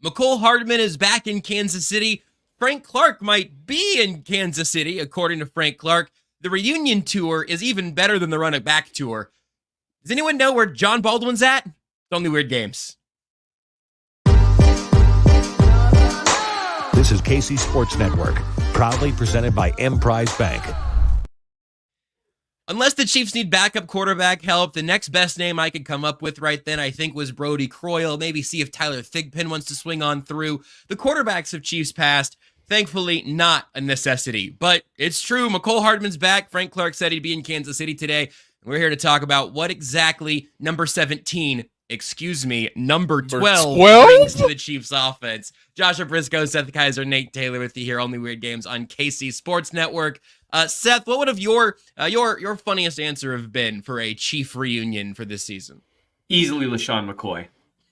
Mecole Hardman is back in Kansas City. Frank Clark might be in Kansas City, according to Frank Clark. The reunion tour is even better than the run it back tour. Does anyone know where John Baldwin's at? It's only Weird Games. This is KC Sports Network, proudly presented by Emprise Bank. Unless the Chiefs need backup quarterback help, the next best name I could come up with right then, I think, was Brody Croyle. Maybe see if Tyler Thigpen wants to swing on through. The quarterbacks of Chiefs past, thankfully not a necessity. But it's true, Mecole Hardman's back. Frank Clark said he'd be in Kansas City today. We're here to talk about what exactly number 12 brings to the Chiefs offense. Joshua Brisco, Seth Keysor, Nate Taylor with you here, only Weird Games on KC Sports Network. Seth, what would have your funniest answer have been for a Chief reunion for this season? Easily LaShawn McCoy,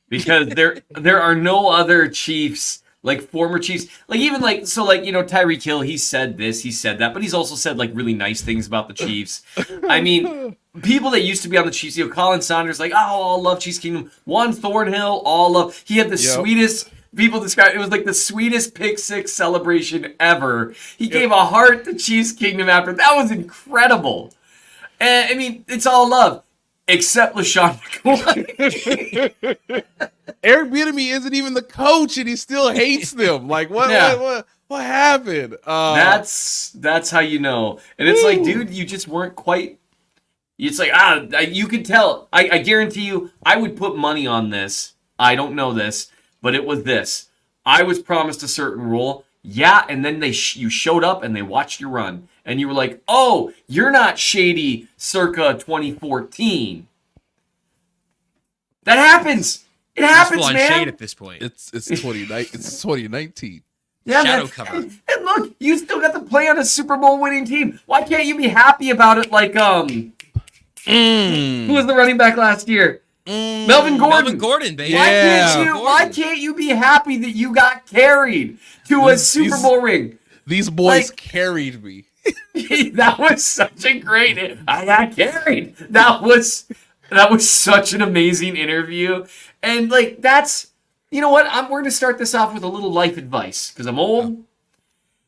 because there are no other Chiefs, like former Chiefs, like even like so like Tyreek Hill, he said this, he said that, but he's also said like really nice things about the Chiefs. I mean, people that used to be on the Chiefs, Colin Saunders, like all love Chiefs Kingdom. Juan Thornhill, all love. He had the sweetest. People describe it was like the sweetest pick six celebration ever. He gave a heart to Chiefs Kingdom after. That was incredible. And I mean, it's all love, except LaShawn McCoy. Eric Bieniemy isn't even the coach, and he still hates them. Like what happened? That's how you know. And it's like, dude, you just weren't quite. It's like you could tell. I guarantee you, I would put money on this. I don't know this. But it was this. I was promised a certain role. Yeah, and then you showed up and they watched you run. And you were like, oh, you're not shady circa 2014. That happens. It happens, man. Man. Shade at this point. It's 2019. Yeah, Shadow cover. And look, you still got to play on a Super Bowl winning team. Why can't you be happy about it like who was the running back last year? Melvin Gordon, baby. Why can't you be happy that you got carried to a Super Bowl ring? These boys carried me. That was such a great. I got carried. That was such an amazing interview, and like that's you know what we're gonna start this off with a little life advice because I'm old.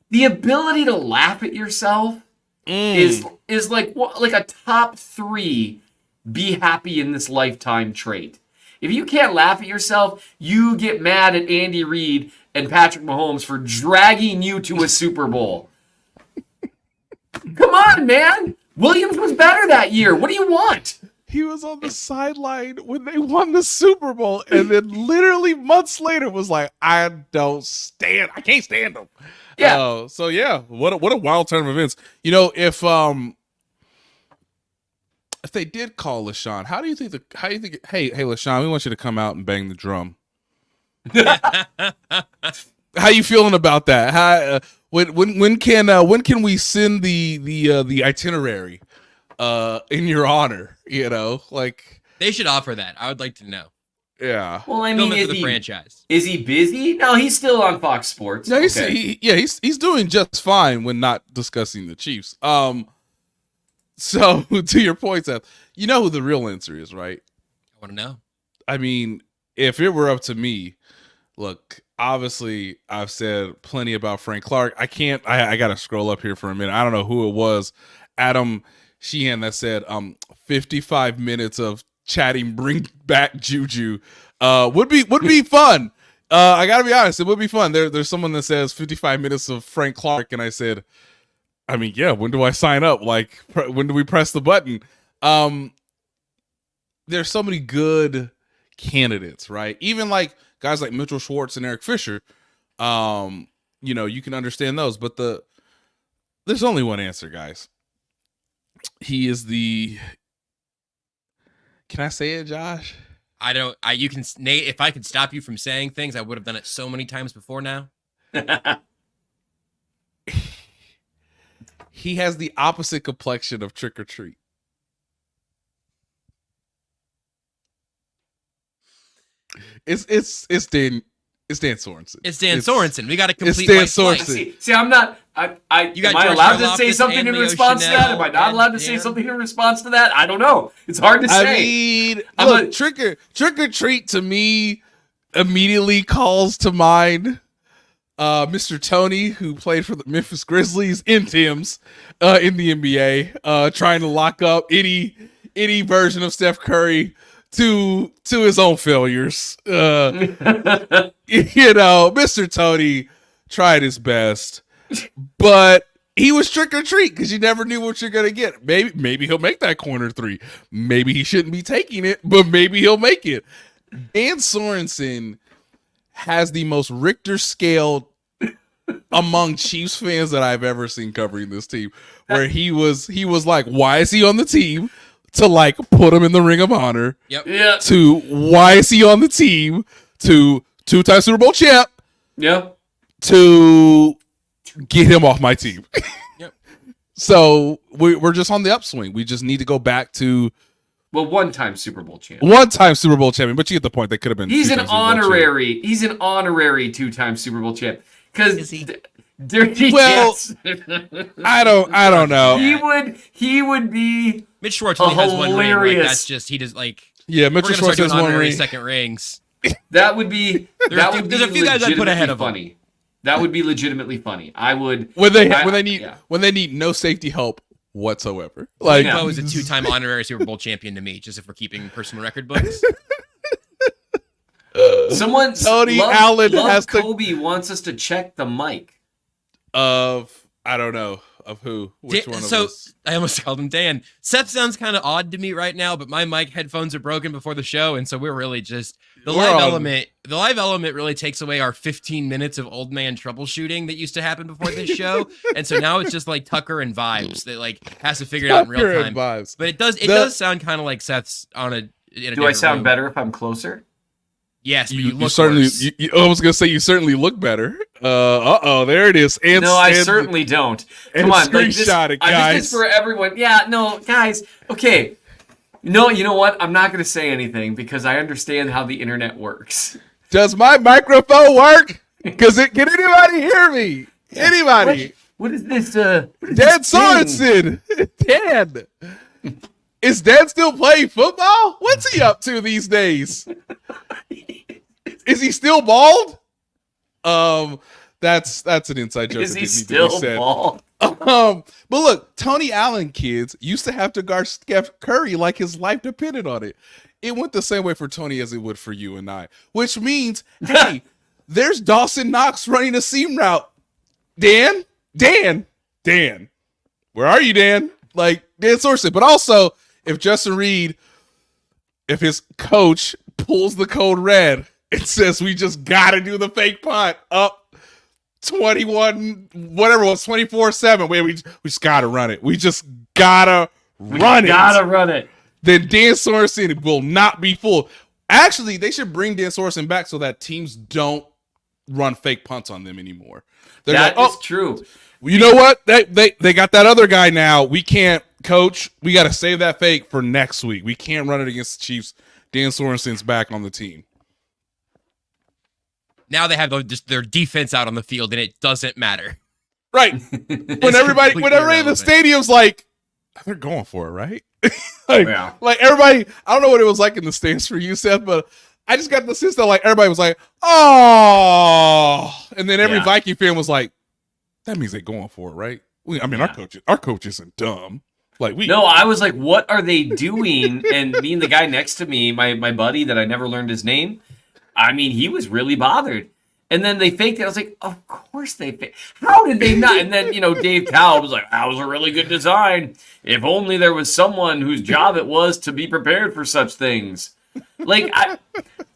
The ability to laugh at yourself is like a top 3. Be happy in this lifetime trait. If you can't laugh at yourself, you get mad at Andy Reid and Patrick Mahomes for dragging you to a Super Bowl. Come on, man. Williams was better that year. What do you want? He was on the sideline when they won the Super Bowl, and then literally months later was like, I can't stand them. Yeah. What a wild turn of events. If they did call LaShawn, how do you think? Hey, LaShawn, we want you to come out and bang the drum. How you feeling about that? When can we send the itinerary in your honor? Like they should offer that. I would like to know. Yeah. Well, I mean, the franchise. Is he busy? No, he's still on Fox Sports. No, he's doing just fine when not discussing the Chiefs. So, to your point, Seth, you know who the real answer is, right? I want to know. I mean, if it were up to me, look, obviously, I've said plenty about Frank Clark. I got to scroll up here for a minute. I don't know who it was. Adam Sheehan that said 55 minutes of chatting bring back Juju would be fun. I got to be honest, it would be fun. There's someone that says 55 minutes of Frank Clark, and I said, I mean, yeah, when do I sign up? Like, when do we press the button? There's so many good candidates, right? Even like guys like Mitchell Schwartz and Eric Fisher, you can understand those. But there's only one answer, guys. He is can I say it, Josh? You can, Nate, if I could stop you from saying things, I would have done it so many times before now. He has the opposite complexion of Trick or Treat. It's Dan Sorensen. It's Dan Sorensen. We got a complete. It's Dan Sorensen. See, I'm not. Am I allowed to say something in response to that? Am I not allowed to say something in response to that? I don't know. It's hard to say. I mean, look, Trick or Treat to me immediately calls to mind Mr. Tony, who played for the Memphis Grizzlies in Tim's in the NBA, trying to lock up any version of Steph Curry to his own failures. Mr. Tony tried his best, but he was trick or treat because you never knew what you're gonna get. Maybe he'll make that corner three. Maybe he shouldn't be taking it, but maybe he'll make it. Dan Sorensen has the most Richter scale among Chiefs fans that I've ever seen covering this team, where he was like, why is he on the team? To like put him in the Ring of Honor. Yep. Yeah. To why is he on the team? To two-time Super Bowl champ. Yep. To get him off my team. Yep. So we're just on the upswing. We just need to go back to one-time Super Bowl champ. One-time Super Bowl champion, but you get the point. They could have been. He's an honorary two-time Super Bowl champ. Because Dirty Dance. I don't know. He would be. Mitch Schwartz only has one ring. Like, that's just he does like. Yeah, Mitch Schwartz has one ring. Second rings. That would be. There's a few guys I'd put ahead of funny. him. That would be legitimately funny. I would. When they need no safety help whatsoever. Like Bo is a 2-time honorary Super Bowl champion to me. Just if we're keeping personal record books. Someone Tony Allen has Kobe wants us to check the mic of I don't know of who. Which one of us? I almost called him Dan. Seth sounds kind of odd to me right now, but my mic headphones are broken before the show, and so we're really just the live element. The live element really takes away our 15 minutes of old man troubleshooting that used to happen before this show, and so now it's just like Tucker and vibes that like has to figure it out in real time. Vibes. But it does sound kind of like Seth's on a. Do I sound better if I'm closer? Yes, but you look certainly. worse. I was gonna say you certainly look better. There it is. And, no, I certainly don't. Come on, screenshot it, guys. This is for everyone. Yeah, no, guys. Okay. No, you know what? I'm not gonna say anything because I understand how the internet works. Does my microphone work? Because can anybody hear me? Anybody? What is this? Dan Sorensen. Dan. Is Dan still playing football? What's he up to these days? Is he still bald? That's an inside joke. Is he still bald? But look, Tony Allen kids used to have to guard Steph Curry like his life depended on it. It went the same way for Tony as it would for you and I, which means, hey, there's Dawson Knox running a seam route. Dan, where are you, Dan? Like Dan Sorensen, but also. If Justin Reed, if his coach pulls the code red, it says we just got to do the fake punt up 21, whatever it was, 24-7. We just got to run it. We just got to run it. Then Dan Sorensen will not be fooled. Actually, they should bring Dan Sorensen back so that teams don't run fake punts on them anymore. That is true. You know what? They got that other guy now. We can't. Coach, we got to save that fake for next week. We can't run it against the Chiefs. Dan Sorensen's back on the team. Now they have just their defense out on the field, and it doesn't matter. Right. When everybody in the stadium's like, they're going for it, right? Like everybody, I don't know what it was like in the stands for you, Seth, but I just got the sense that like everybody was like, oh, and then every Viking fan was like, that means they're going for it, right? Our coach isn't dumb. No, I was like, what are they doing? And me and the guy next to me, my buddy that I never learned his name, I mean, he was really bothered. And then they faked it. I was like, of course they faked. How did they not? And then, Dave Powell was like, that was a really good design. If only there was someone whose job it was to be prepared for such things. Like, I'm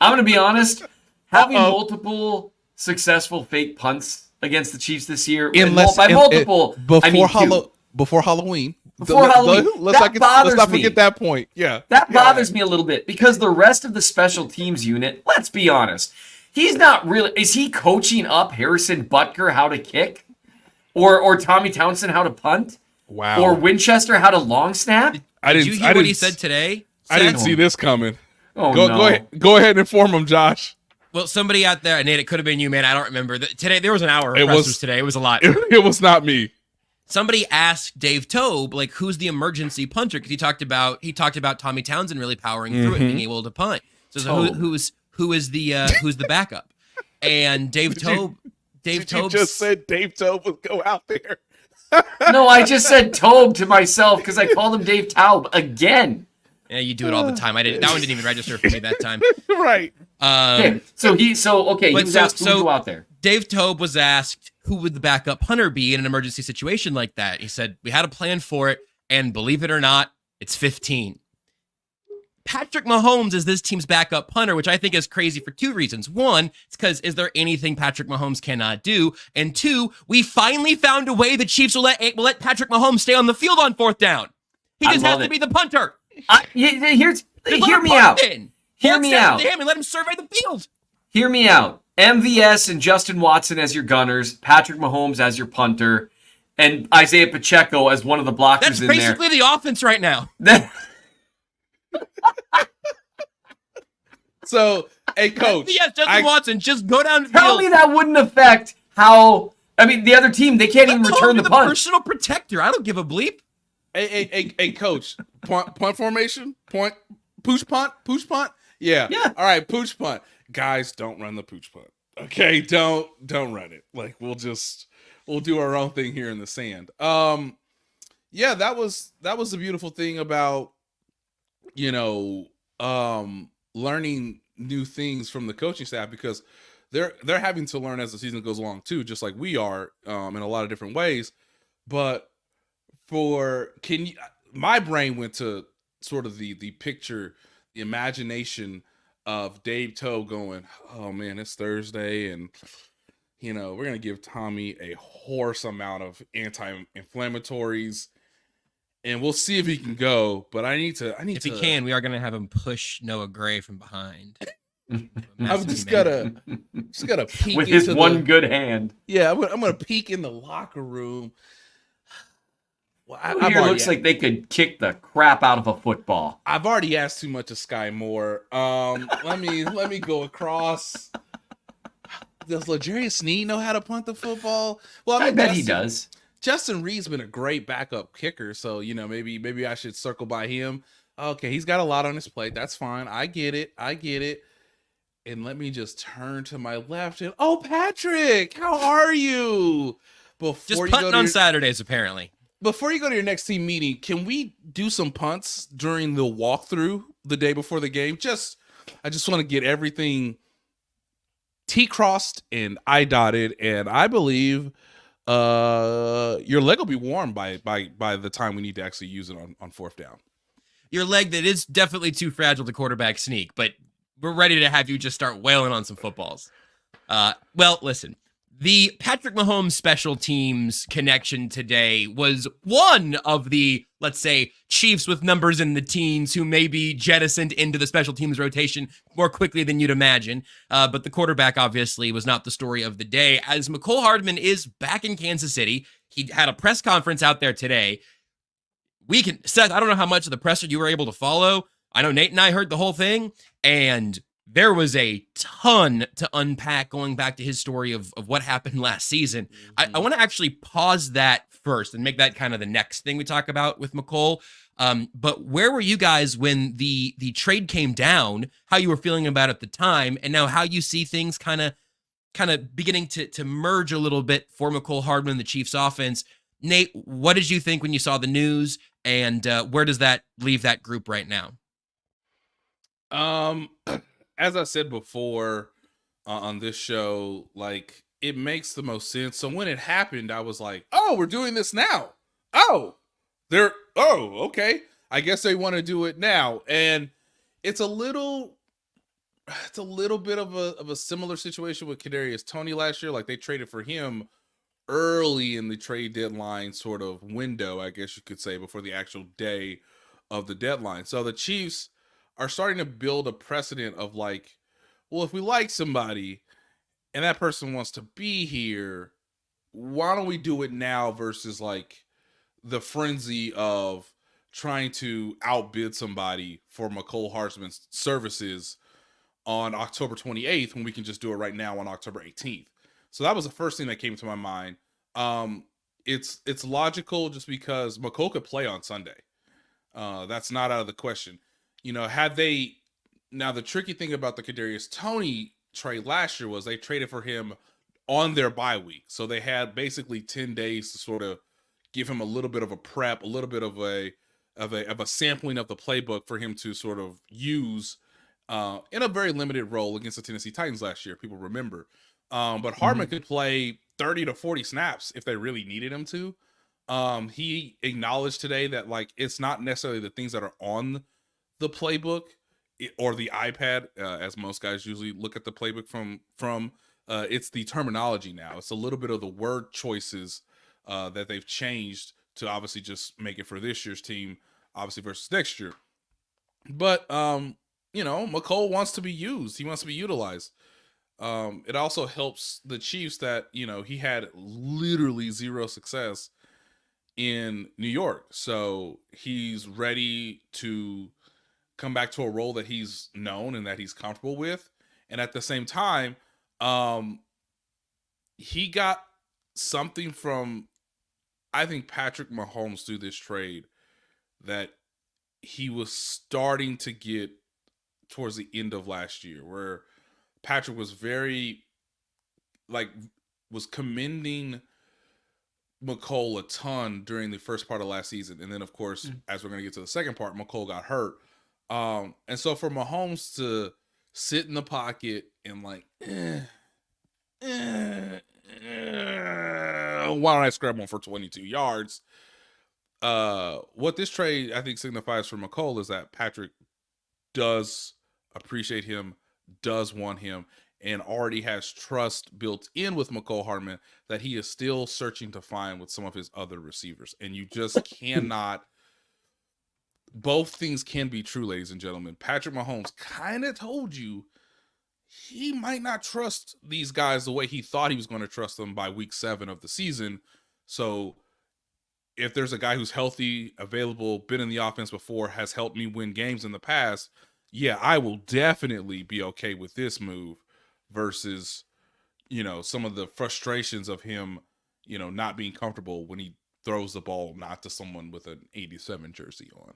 going to be honest, having multiple successful fake punts against the Chiefs this year, before Halloween. Let's not forget that point. Yeah. That bothers me a little bit because the rest of the special teams unit, let's be honest, he's not really. Is he coaching up Harrison Butker how to kick? Or Tommy Townsend how to punt? Wow. Or Winchester how to long snap? Did you hear what he said today? I didn't see this coming. Oh, Go ahead and inform him, Josh. Well, somebody out there, Nate, it could have been you, man. I don't remember. Today, there was an hour of pressers today. It was a lot. It was not me. Somebody asked Dave Tobe, like, who's the emergency punter? Because he talked about Tommy Townsend really powering through it, being able to punt. So who's the backup? And Dave Tobe just said Dave Tobe would go out there. No, I just said Tobe to myself because I called him Dave Taub again. Yeah, you do it all the time. That one didn't even register for me that time. Right. Okay, he was asked who would go out there. Dave Tobe was asked who would the backup punter be in an emergency situation like that. He said, we had a plan for it, and believe it or not, it's 15. Patrick Mahomes is this team's backup punter, which I think is crazy for two reasons. One, it's because is there anything Patrick Mahomes cannot do? And two, we finally found a way the Chiefs will let Patrick Mahomes stay on the field on fourth down. He just has to be the punter. Hear me out. Hear me out. Him and let him survey the field. Hear me out. MVS and Justin Watson as your gunners, Patrick Mahomes as your punter, and Isaiah Pacheco as one of the blockers That's in there. That's basically the offense right now. So, hey, coach. Yes, Justin Watson, just go down the Tell field. me that wouldn't affect how. I mean, the other team, they can't even return the punt. Personal protector. I don't give a bleep. Hey, coach. Punt formation? Pooch punt? Yeah. All right, pooch punt. Guys, don't run the pooch punt. Okay, don't run it. Like we'll do our own thing here in the sand. Yeah, that was the beautiful thing about learning new things from the coaching staff, because they're having to learn as the season goes along too, just like we are in a lot of different ways. But my brain went to sort of the picture, the imagination of Dave Tobe going, oh man, it's Thursday and we're going to give Tommy a horse amount of anti-inflammatories and we'll see if he can go. But if he can, we are going to have him push Noah Gray from behind. I'm just gotta peek with his one good hand. Yeah, I'm gonna peek in the locker room. Well, here looks like they could kick the crap out of a football. I've already asked too much of Sky Moore. Let me go across. Does L'Jarius Sneed know how to punt the football? Well, I bet he does. Justin Reed's been a great backup kicker, so maybe I should circle by him. Okay, he's got a lot on his plate. That's fine. I get it. And let me just turn to my left and Patrick, how are you? Just punting on Saturdays, apparently. Before you go to your next team meeting, can we do some punts during the walkthrough the day before the game? I just want to get everything T crossed and I dotted, and I believe your leg will be warm by the time we need to actually use it on fourth down. Your leg that is definitely too fragile to quarterback sneak, but we're ready to have you just start wailing on some footballs. Well, listen, the Patrick Mahomes special teams connection today was one of the, let's say, Chiefs with numbers in the teens who may be jettisoned into the special teams rotation more quickly than you'd imagine. But the quarterback obviously was not the story of the day, as Mecole Hardman is back in Kansas City. He had a press conference out there today. Seth, I don't know how much of the presser you were able to follow. I know Nate and I heard the whole thing, and there was a ton to unpack going back to his story of what happened last season. I want to actually pause that first and make that kind of the next thing we talk about with Mecole. But where were you guys when the trade came down, how you were feeling about it at the time, and now how you see things kind of beginning to merge a little bit for Mecole Hardman and the Chiefs offense? Nate, what did you think when you saw the news, and where does that leave that group right now? As I said before on this show, like, it makes the most sense. So when it happened, I was like, oh, we're doing this now. Okay. I guess they want to do it now. And it's a little bit of a similar situation with Kadarius Toney last year. Like, they traded for him early in the trade deadline sort of window, I guess you could say, before the actual day of the deadline. So the Chiefs are starting to build a precedent of like, well, if we like somebody and that person wants to be here, why don't we do it now versus like the frenzy of trying to outbid somebody for Mecole Hardman's services on October 28th when we can just do it right now on October 18th. So that was the first thing that came to my mind. It's logical just because Mecole could play on Sunday. That's not out of the question. Had they Now, the tricky thing about the Kadarius Toney trade last year was they traded for him on their bye week. So they had basically 10 days to sort of give him a little bit of a prep, a little bit of a sampling of the playbook for him to sort of use in a very limited role against the Tennessee Titans last year. People remember. But Hardman could play 30 to 40 snaps if they really needed him to. He acknowledged today that like it's not necessarily the things that are on the playbook or the iPad, as most guys usually look at the playbook from. It's the terminology now. It's a little bit of the word choices that they've changed to obviously just make it for this year's team, obviously versus next year. But Mecole wants to be used. He wants to be utilized. It also helps the Chiefs that he had literally zero success in New York, so he's ready to come back to a role that he's known and that he's comfortable with. And at the same time, he got something from, I think, Patrick Mahomes through this trade that he was starting to get towards the end of last year, where Patrick was was commending Mecole a ton during the first part of last season. And then, of course, as we're going to get to the second part, Mecole got hurt. And so for Mahomes to sit in the pocket and like, why don't I scrap one for 22 yards? What this trade, I think, signifies for Mecole is that Patrick does appreciate him, does want him, and already has trust built in with Mecole Hardman that he is still searching to find with some of his other receivers. And you just cannot, both things can be true, ladies and gentlemen. Patrick Mahomes kind of told you he might not trust these guys the way he thought he was going to trust them by week 7 of the season. So if there's a guy who's healthy, available, been in the offense before, has helped me win games in the past, yeah, I will definitely be okay with this move versus, some of the frustrations of him, not being comfortable when he throws the ball not to someone with an 87 jersey on.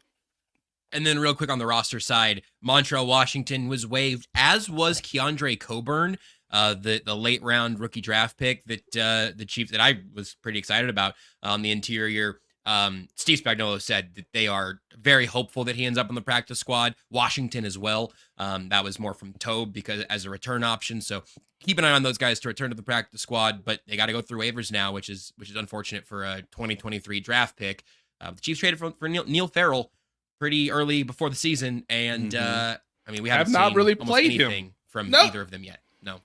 And then real quick on the roster side, Montrell Washington was waived, as was Keandre Coburn, the late round rookie draft pick that the Chiefs that I was pretty excited about on the interior. Steve Spagnuolo said that they are very hopeful that he ends up on the practice squad. Washington as well. That was more from Tobe because as a return option. So keep an eye on those guys to return to the practice squad, but they got to go through waivers now, which is unfortunate for a 2023 draft pick. The Chiefs traded for Neil Farrell pretty early before the season, and we haven't not seen really almost played anything him from either of them yet. No.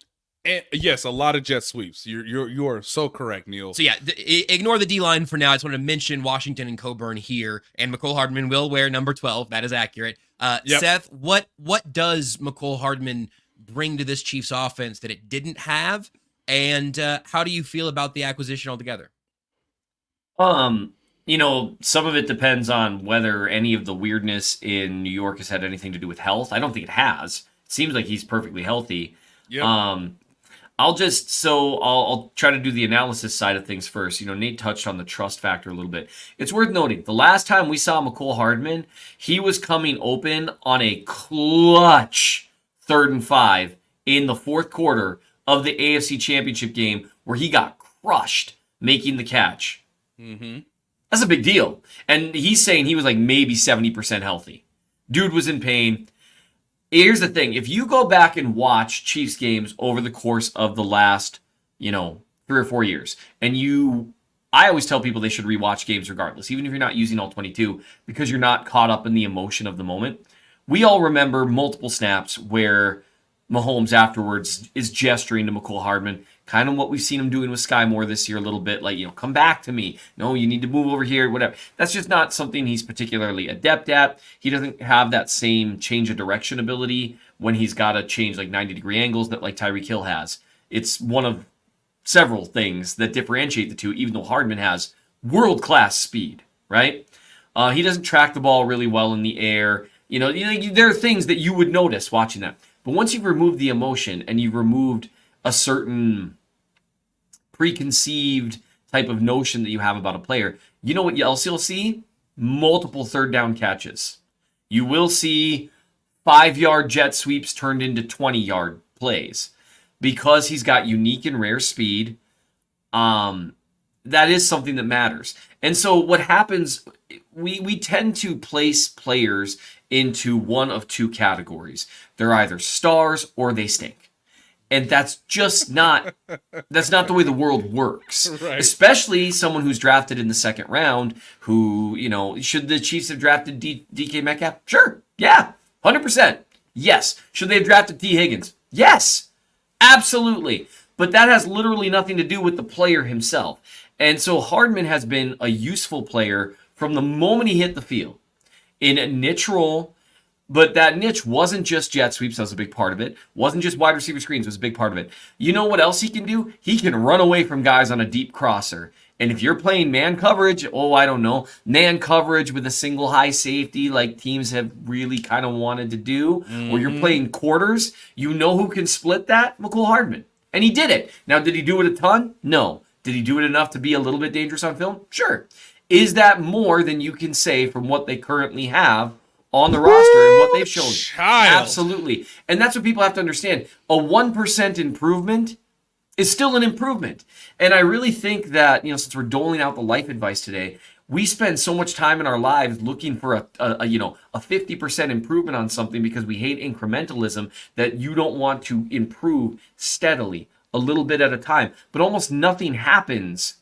And yes, a lot of jet sweeps. You are so correct, Neil. So yeah, ignore the D-line for now. I just want to mention Washington and Coburn here, and Mecole Hardman will wear number 12. That is accurate. Yep. Seth, what does Mecole Hardman bring to this Chiefs offense that it didn't have, and how do you feel about the acquisition altogether? Some of it depends on whether any of the weirdness in New York has had anything to do with health. I don't think it has. It seems like he's perfectly healthy. Yep. I'll try to do the analysis side of things first. Nate touched on the trust factor a little bit. It's worth noting, the last time we saw Mecole Hardman, he was coming open on a clutch 3rd and 5 in the fourth quarter of the AFC Championship game where he got crushed making the catch. Mm-hmm. That's a big deal. And he's saying he was like maybe 70% healthy. Dude was in pain. Here's the thing. If you go back and watch Chiefs games over the course of the last, 3 or 4 years, and I always tell people they should rewatch games regardless, even if you're not using all 22, because you're not caught up in the emotion of the moment. We all remember multiple snaps where Mahomes afterwards is gesturing to Mecole Hardman, kind of what we've seen him doing with Sky Moore this year a little bit, like, come back to me. No, you need to move over here, whatever. That's just not something he's particularly adept at. He doesn't have that same change of direction ability when he's got to change like 90-degree angles that like Tyreek Hill has. It's one of several things that differentiate the two, even though Hardman has world-class speed, right? He doesn't track the ball really well in the air. There are things that you would notice watching that. But once you've removed the emotion and you've removed a certain preconceived type of notion that you have about a player, you know what else you'll see? Multiple 3rd down catches. You will see 5-yard jet sweeps turned into 20-yard plays because he's got unique and rare speed. That is something that matters. And so what happens, we tend to place players into one of two categories. They're either stars or they stink. And that's just not the way the world works. Right. Especially someone who's drafted in the second round who, should the Chiefs have drafted DK Metcalf? Sure. Yeah. 100%. Yes. Should they have drafted T. Higgins? Yes. Absolutely. But that has literally nothing to do with the player himself. And so Hardman has been a useful player from the moment he hit the field in a niche role. But that niche wasn't just jet sweeps. That was a big part of it. Wasn't just wide receiver screens. Was a big part of it. You know what else he can do? He can run away from guys on a deep crosser. And if you're playing man coverage, man coverage with a single high safety like teams have really kind of wanted to do, or you're playing quarters, who can split that? Mecole Hardman. And he did it. Now, did he do it a ton? No. Did he do it enough to be a little bit dangerous on film? Sure. Is that more than you can say from what they currently have on the roster and what they've shown? Absolutely. And that's what people have to understand. A 1% improvement is still an improvement. And I really think that, since we're doling out the life advice today, we spend so much time in our lives looking for a 50% improvement on something because we hate incrementalism, that you don't want to improve steadily, a little bit at a time. But almost nothing happens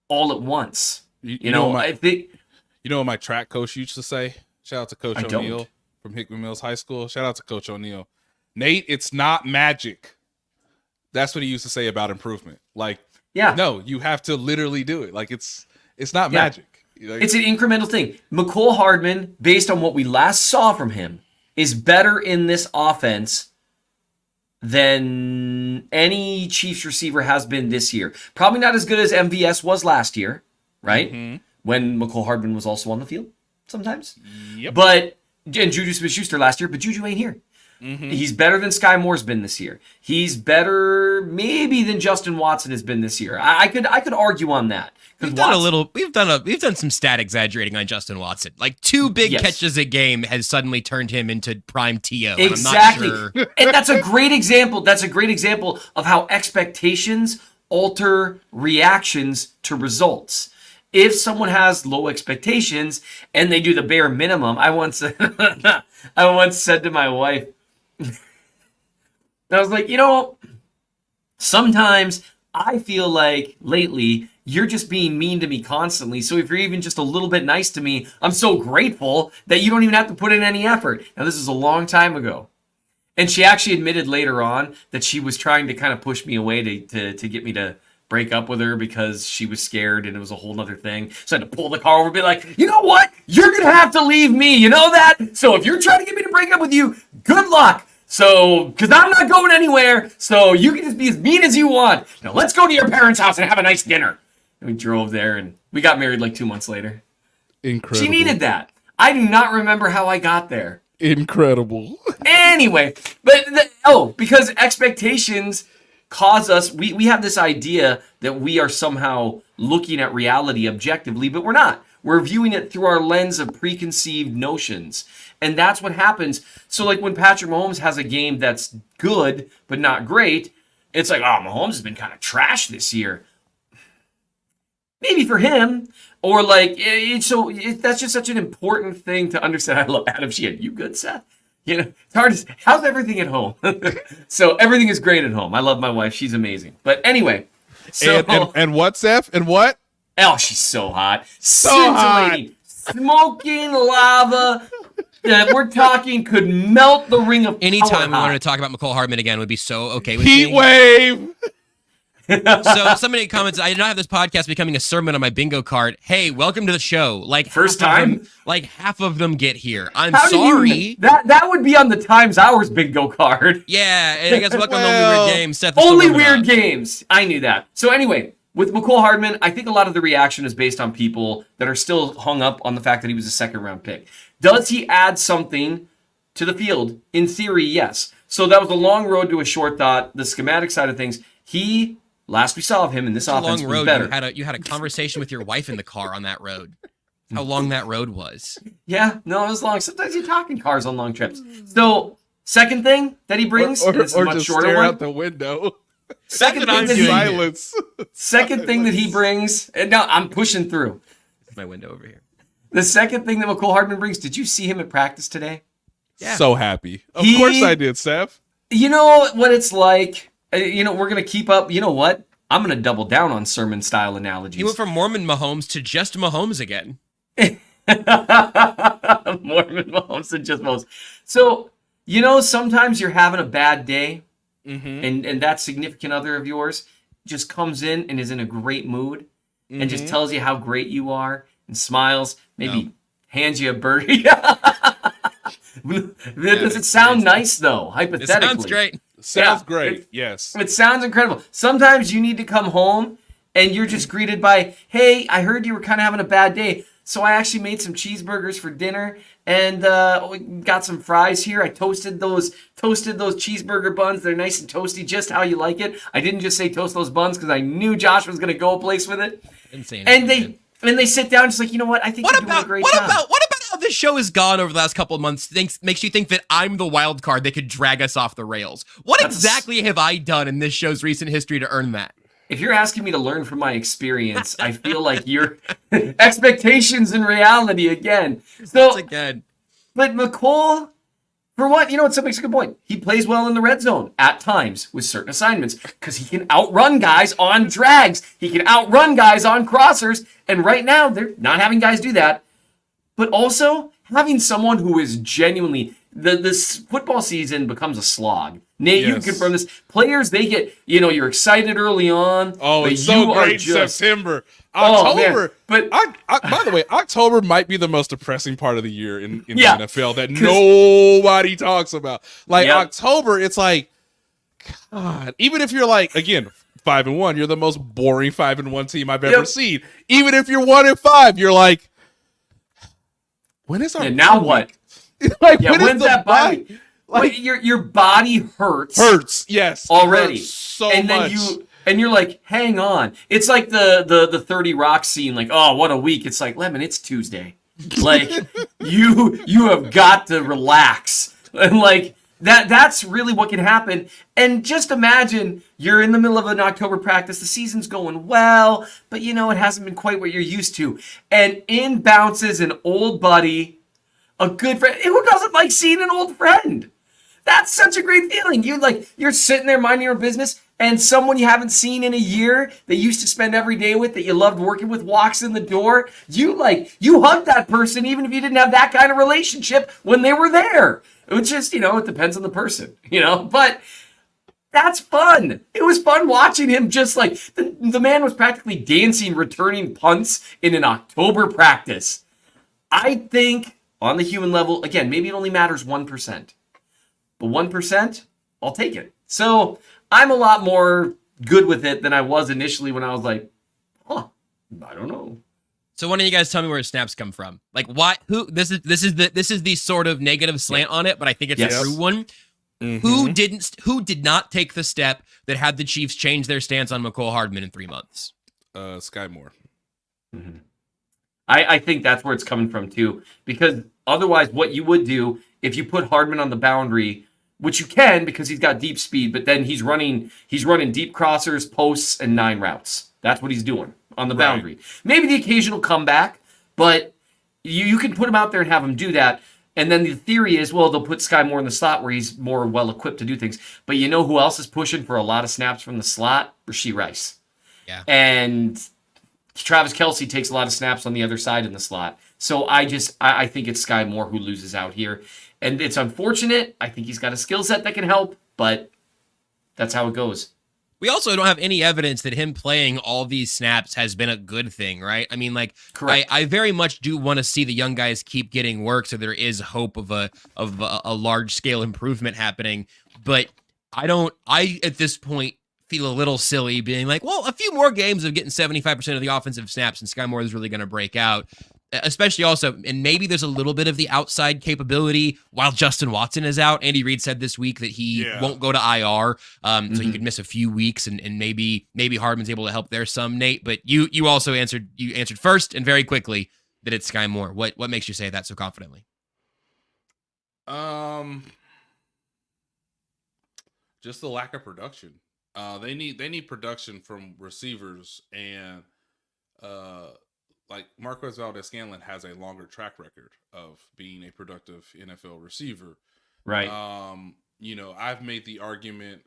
all at once. I think... You know what my track coach used to say? Shout out to Coach O'Neill from Hickman Mills High School. Shout out to Coach O'Neill. Nate, it's not magic. That's what he used to say about improvement. No, you have to literally do it. It's not magic. It's an incremental thing. Mecole Hardman, based on what we last saw from him, is better in this offense than any Chiefs receiver has been this year. Probably not as good as MVS was last year, right? Mm-hmm. When Mecole Hardman was also on the field sometimes. Yep. And Juju Smith-Schuster last year, but Juju ain't here. Mm-hmm. He's better than Sky Moore's been this year. He's better maybe than Justin Watson has been this year. I could argue on that. We've done some stat exaggerating on Justin Watson. 2 big catches a game has suddenly turned him into prime TO. Exactly. I'm not sure. And that's a great example. That's a great example of how expectations alter reactions to results. If someone has low expectations and they do the bare minimum, I once said to my wife, I was like, sometimes I feel like lately you're just being mean to me constantly. So if you're even just a little bit nice to me, I'm so grateful that you don't even have to put in any effort. Now, this is a long time ago. And she actually admitted later on that she was trying to kind of push me away to get me to break up with her because she was scared and it was a whole nother thing. So I had to pull the car over and be like, you know what? You're going to have to leave me. You know that? So if you're trying to get me to break up with you, good luck. So, because I'm not going anywhere, so you can just be as mean as you want. Now let's go to your parents' house and have a nice dinner. And we drove there and we got married 2 months later. Incredible. She needed that. I do not remember how I got there. Incredible. Anyway, because expectations cause us, we have this idea that we are somehow looking at reality objectively, but we're not. We're viewing it through our lens of preconceived notions. And that's what happens. So when Patrick Mahomes has a game that's good, but not great, it's Mahomes has been kind of trash this year. Maybe for him. Or that's just such an important thing to understand. I love Adam Sheehan. You good, Seth? It's hard to, how's everything at home? So everything is great at home. I love my wife. She's amazing. But anyway. So, and what, Seth? And what? Oh, she's so hot. So scintillating. hot. Smoking lava. We're talking could melt the ring of Anytime we power wanted to talk about Mecole Hardman again would be so okay with Heat me. wave. So somebody comments, I did not have this podcast becoming a sermon on my bingo card. Hey, welcome to the show. First time? Half of them get here. I'm How sorry. That would be on the Times Hours bingo card. Yeah, and I guess welcome to Only Weird Games. Seth is Only still Weird up. Games. I knew that. So anyway, with Mecole Hardman, I think a lot of the reaction is based on people that are still hung up on the fact that he was a second-round pick. Does he add something to the field? In theory, yes. So that was a long road to a short thought. The schematic side of things, last we saw of him in this offense was better. You had a conversation with your wife in the car on that road. how long that road was. Yeah, no, it was long. Sometimes you talk in cars on long trips. So, second thing that he brings, or and it's a much just shorter stare one. out the window. Second thing, that Silence. second thing that he brings, and now I'm pushing through. My window over here. The second thing that Mecole Hardman brings, did you see him at practice today? Yeah. So happy. Of He- course I did, Seth. You know what it's like? We're going to keep up. You know what? I'm going to double down on sermon style analogies. He went from Mormon Mahomes to just Mahomes again. Mormon Mahomes and just Mahomes. So, sometimes you're having a bad day, and that significant other of yours just comes in and is in a great mood and just tells you how great you are and smiles, maybe hands you a burger. Does it sound nice, though, hypothetically? It sounds great. Sounds great. Yes. It sounds incredible. Sometimes you need to come home and you're just greeted by, hey, I heard you were kind of having a bad day. So I actually made some cheeseburgers for dinner and we got some fries here. I toasted those cheeseburger buns. They're nice and toasty, just how you like it. I didn't just say toast those buns because I knew Josh was going to go a place with it. Insane. And they sit down just like, you know what? I think you're doing a great job. What about how this show has gone over the last couple of months? Makes you think that I'm the wild card that could drag us off the rails. What exactly have I done in this show's recent history to earn that? If you're asking me to learn from my experience, I feel like your expectations and reality again. So Again. But Mecole, for what? It makes a good point. He plays well in the red zone at times with certain assignments because he can outrun guys on drags. He can outrun guys on crossers. And right now, they're not having guys do that. But also, having someone who is genuinely... This football season becomes a slog. Nate, you can confirm this. Players, they get, you're excited early on. Oh, but it's so great September. October. But by the way, October might be the most depressing part of the year in the Yeah, NFL that nobody talks about. Like Yep. October, it's like, God, even if you're like, again, 5-1, you're the most boring 5-1 team I've ever seen. Even if you're 1-5, you're like, when is our now bye what? week? Like, Yeah, when is when's the that bye? body? Like your body hurts. Yes. It Already. hurts so and much. then you're like, hang on. It's like the 30 Rock scene, like, oh, what a week. It's like, Lemon, it's Tuesday. Like, you have got to relax. And like that's really what can happen. And just imagine you're in the middle of an October practice, the season's going well, but it hasn't been quite what you're used to. And in bounces an old buddy, a good friend. Who doesn't like seeing an old friend? That's such a great feeling. You're sitting there minding your business, and someone you haven't seen in a year that you used to spend every day with, that you loved working with, walks in the door. You hug that person even if you didn't have that kind of relationship when they were there. It's just, it depends on the person, but that's fun. It was fun watching him just like the man was practically dancing, returning punts in an October practice. I think on the human level, again, maybe it only matters 1%. But 1%, I'll take it. So I'm a lot more good with it than I was initially when I was like, I don't know. So one of you guys tell me where his snaps come from. Like why? Who? This is the sort of negative slant on it, but I think it's a true one. Mm-hmm. Who did not take the step that had the Chiefs change their stance on Mecole Hardman in 3 months? Sky Moore. Mm-hmm. I think that's where it's coming from too, because otherwise what you would do if you put Hardman on the boundary, which you can because he's got deep speed, but then he's running deep crossers, posts, and 9 routes. That's what he's doing on the boundary. Maybe the occasional comeback, but you can put him out there and have him do that. And then the theory is, well, they'll put Sky Moore in the slot where he's more well-equipped to do things. But you know who else is pushing for a lot of snaps from the slot? Rashee Rice. Yeah. And Travis Kelce takes a lot of snaps on the other side in the slot. So I think it's Sky Moore who loses out here. And it's unfortunate. I think he's got a skill set that can help, but that's how it goes. We also don't have any evidence that him playing all these snaps has been a good thing, right? I mean, like, Correct. I very much do want to see the young guys keep getting work, so there is hope of a large scale improvement happening. But I at this point feel a little silly being like, well, a few more games of getting 75% of the offensive snaps and Sky Moore is really going to break out. Especially also, and maybe there's a little bit of the outside capability while Justin Watson is out. Andy Reid said this week that he won't go to IR, so he could miss a few weeks, and maybe Hardman's able to help there some, Nate. But you also answered first and very quickly. that it's Sky Moore? What makes you say that so confidently? Just the lack of production. They need production from receivers, and like Marquez Valdez-Scanlon has a longer track record of being a productive NFL receiver. Right. I've made the argument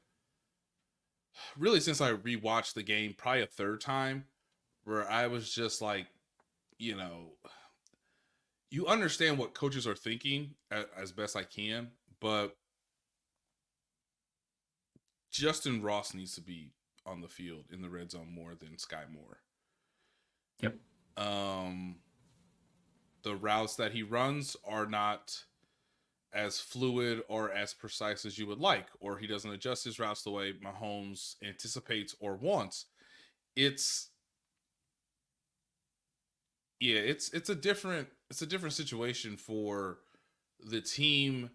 really since I rewatched the game, probably a third time, where I was just like, you understand what coaches are thinking as best I can, but Justin Ross needs to be on the field in the red zone more than Sky Moore. Yep. The routes that he runs are not as fluid or as precise as you would like, or he doesn't adjust his routes the way Mahomes anticipates or wants. It's a different situation for the team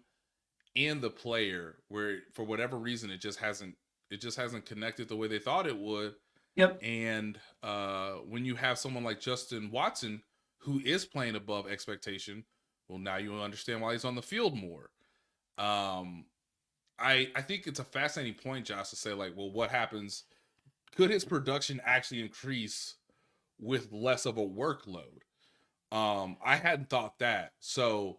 and the player, where for whatever reason it just hasn't connected the way they thought it would. Yep. And when you have someone like Justin Watson who is playing above expectation, well, now you understand why he's on the field more. I think it's a fascinating point, Josh, to say like, well, what happens? Could his production actually increase with less of a workload? I hadn't thought that. So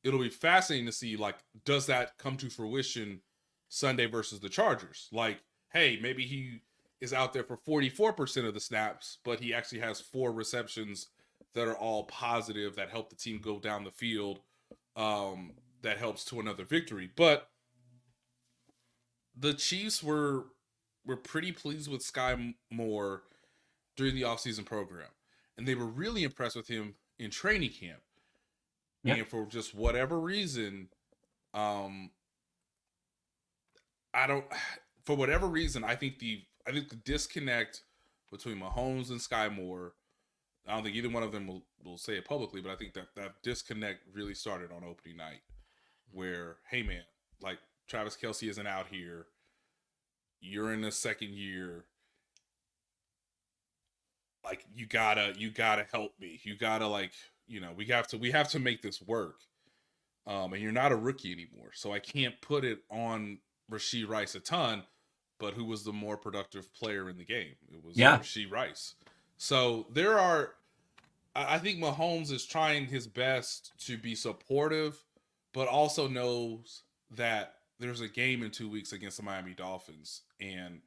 it'll be fascinating to see, like, does that come to fruition Sunday versus the Chargers? Like, hey, maybe he is out there for 44% of the snaps, but he actually has 4 receptions that are all positive that help the team go down the field. That helps to another victory. But the Chiefs were pretty pleased with Sky Moore during the offseason program. And they were really impressed with him in training camp. Yep. And for just whatever reason, I think the disconnect between Mahomes and Sky Moore, I don't think either one of them will say it publicly, but I think that disconnect really started on opening night, where, hey man, like, Travis Kelce isn't out here. You're in the second year. Like, you gotta help me. You gotta, like, we have to make this work. And you're not a rookie anymore. So I can't put it on Rashee Rice a ton, but who was the more productive player in the game? It was Rashee Rice. So I think Mahomes is trying his best to be supportive, but also knows that there's a game in 2 weeks against the Miami Dolphins, and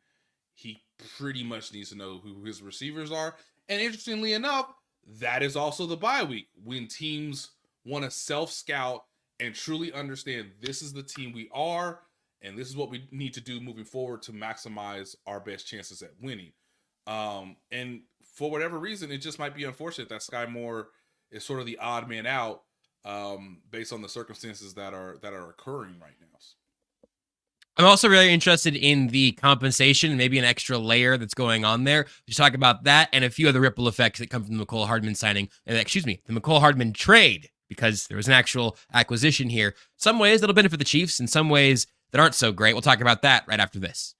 he pretty much needs to know who his receivers are. And interestingly enough, that is also the bye week, when teams want to self-scout and truly understand this is the team we are, and this is what we need to do moving forward to maximize our best chances at winning. And for whatever reason, it just might be unfortunate that Sky Moore is sort of the odd man out, based on the circumstances that are occurring right now. I'm also really interested in the compensation, maybe an extra layer that's going on there. Just talk about that and a few other ripple effects that come from the Mecole Hardman signing, the Mecole Hardman trade, because there was an actual acquisition here. Some ways that'll benefit the Chiefs, and some ways that aren't so great. We'll talk about that right after this.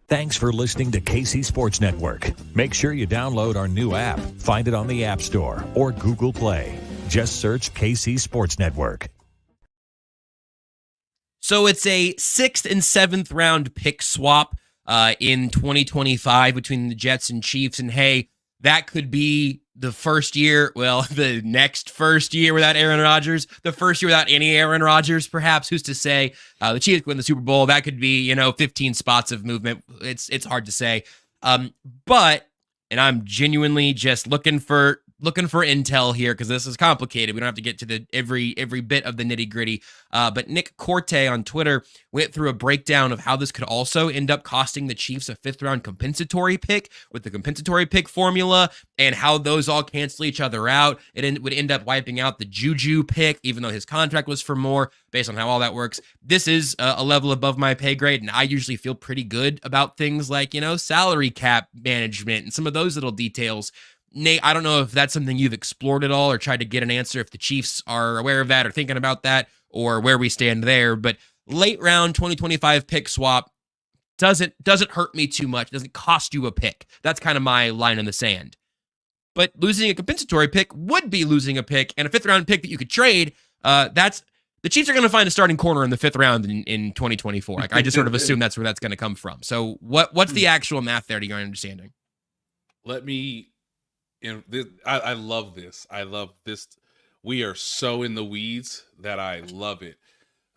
Thanks for listening to KC Sports Network. Make sure you download our new app. Find it on the App Store or Google Play. Just search KC Sports Network. So it's a 6th and 7th round pick swap in 2025 between the Jets and Chiefs. And hey, that could be the first year, the next first year without Aaron Rodgers, the first year without any Aaron Rodgers, perhaps. Who's to say? The Chiefs win the Super Bowl. That could be, 15 spots of movement. It's hard to say. But I'm genuinely just looking for intel here, because this is complicated. We don't have to get to the every bit of the nitty gritty. But Nick Corte on Twitter went through a breakdown of how this could also end up costing the Chiefs a 5th round compensatory pick with the compensatory pick formula, and how those all cancel each other out. It would end up wiping out the Juju pick, even though his contract was for more, based on how all that works. This is a level above my pay grade, and I usually feel pretty good about things like, salary cap management and some of those little details. Nate, I don't know if that's something you've explored at all or tried to get an answer if the Chiefs are aware of that or thinking about that, or where we stand there. But late round 2025 pick swap doesn't hurt me too much. Doesn't cost you a pick. That's kind of my line in the sand. but losing a compensatory pick would be losing a pick, and a 5th round pick that you could trade. That's the Chiefs are going to find a starting corner in the 5th round in 2024. Like, I just sort of assume that's where that's going to come from. So what's the actual math there to your understanding? I love this. I love this. We are so in the weeds that I love it.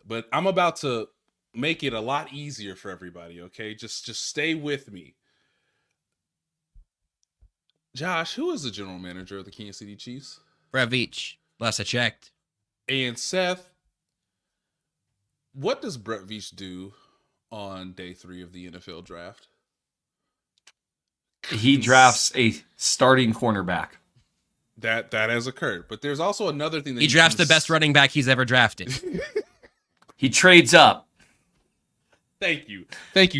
But I'm about to make it a lot easier for everybody, okay? Just stay with me. Josh, who is the general manager of the Kansas City Chiefs? Veach, last I checked. And Seth, what does Brett Veach do on day 3 of the NFL draft? He drafts a starting cornerback. That has occurred. But there's also another thing that he drafts the best running back he's ever drafted. He trades up. Thank you,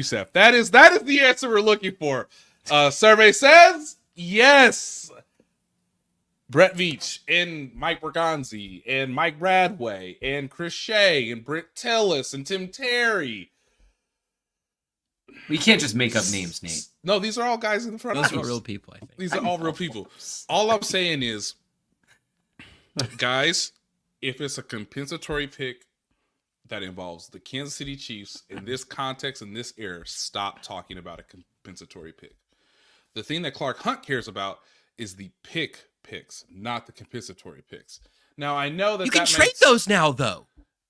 Seth. That is the answer we're looking for. Survey says yes. Brett Veach and Mike Bergonzi and Mike Bradway and Chris Shea and Brent Tillis and Tim Terry. We can't just make up names, Nate. No, these are all guys in the front office. Those are real people, I think. These are all real people. All I'm saying is, guys, if it's a compensatory pick that involves the Kansas City Chiefs in this context, in this era, stop talking about a compensatory pick. The thing that Clark Hunt cares about is the picks, not the compensatory picks. Now, I know that you can trade those now, though.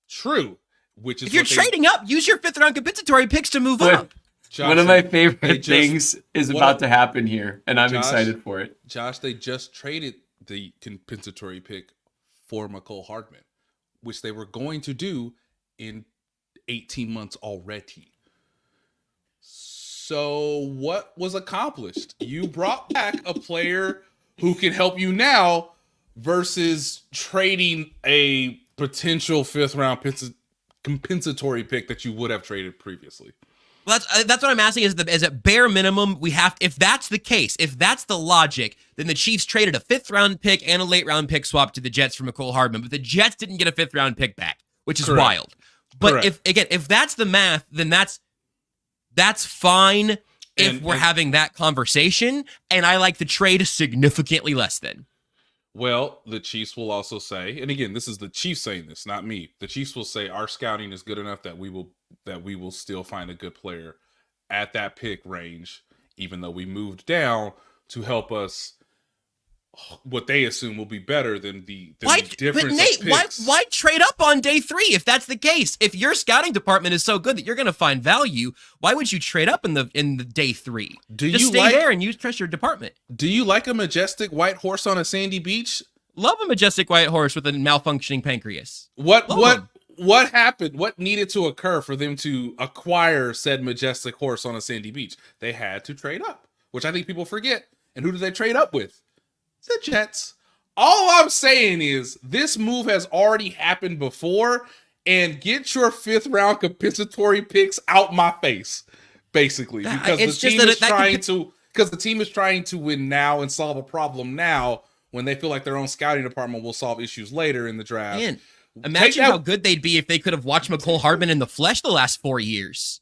True. Which is if you're trading up, use your 5th round compensatory picks to move up. Josh, one of my favorite things is about to happen here, and I'm excited for it. Josh, they just traded the compensatory pick for Mecole Hardman, which they were going to do in 18 months already. So what was accomplished? You brought back a player who can help you now versus trading a potential 5th round compensatory pick that you would have traded previously. Well, that's what I'm asking is at bare minimum, we have, if that's the case, if that's the logic, then the Chiefs traded a 5th round pick and a late round pick swap to the Jets for Mecole Hardman, but the Jets didn't get a 5th round pick back, which is wild. But if that's the math, then that's fine if we're having that conversation, and I like the trade significantly less than. Well, the Chiefs will also say, and again, this is the Chiefs saying this, not me. The Chiefs will say our scouting is good enough that we will still find a good player at that pick range, even though we moved down to help us. What they assume will be better than the difference. But Nate, of picks. Why trade up on day 3 if that's the case? If your scouting department is so good that you're going to find value, why would you trade up in the day 3? Just stay there and trust your department. Do you like a majestic white horse on a sandy beach? Love a majestic white horse with a malfunctioning pancreas. What happened? What needed to occur for them to acquire said majestic horse on a sandy beach? They had to trade up, which I think people forget. And who did they trade up with? The Jets. All I'm saying is this move has already happened before, and get your 5th round compensatory picks out my face, basically, because the team is trying to win now and solve a problem now when they feel like their own scouting department will solve issues later in the draft. Man, imagine how good they'd be if they could have watched Mecole Hardman in the flesh the last 4 years.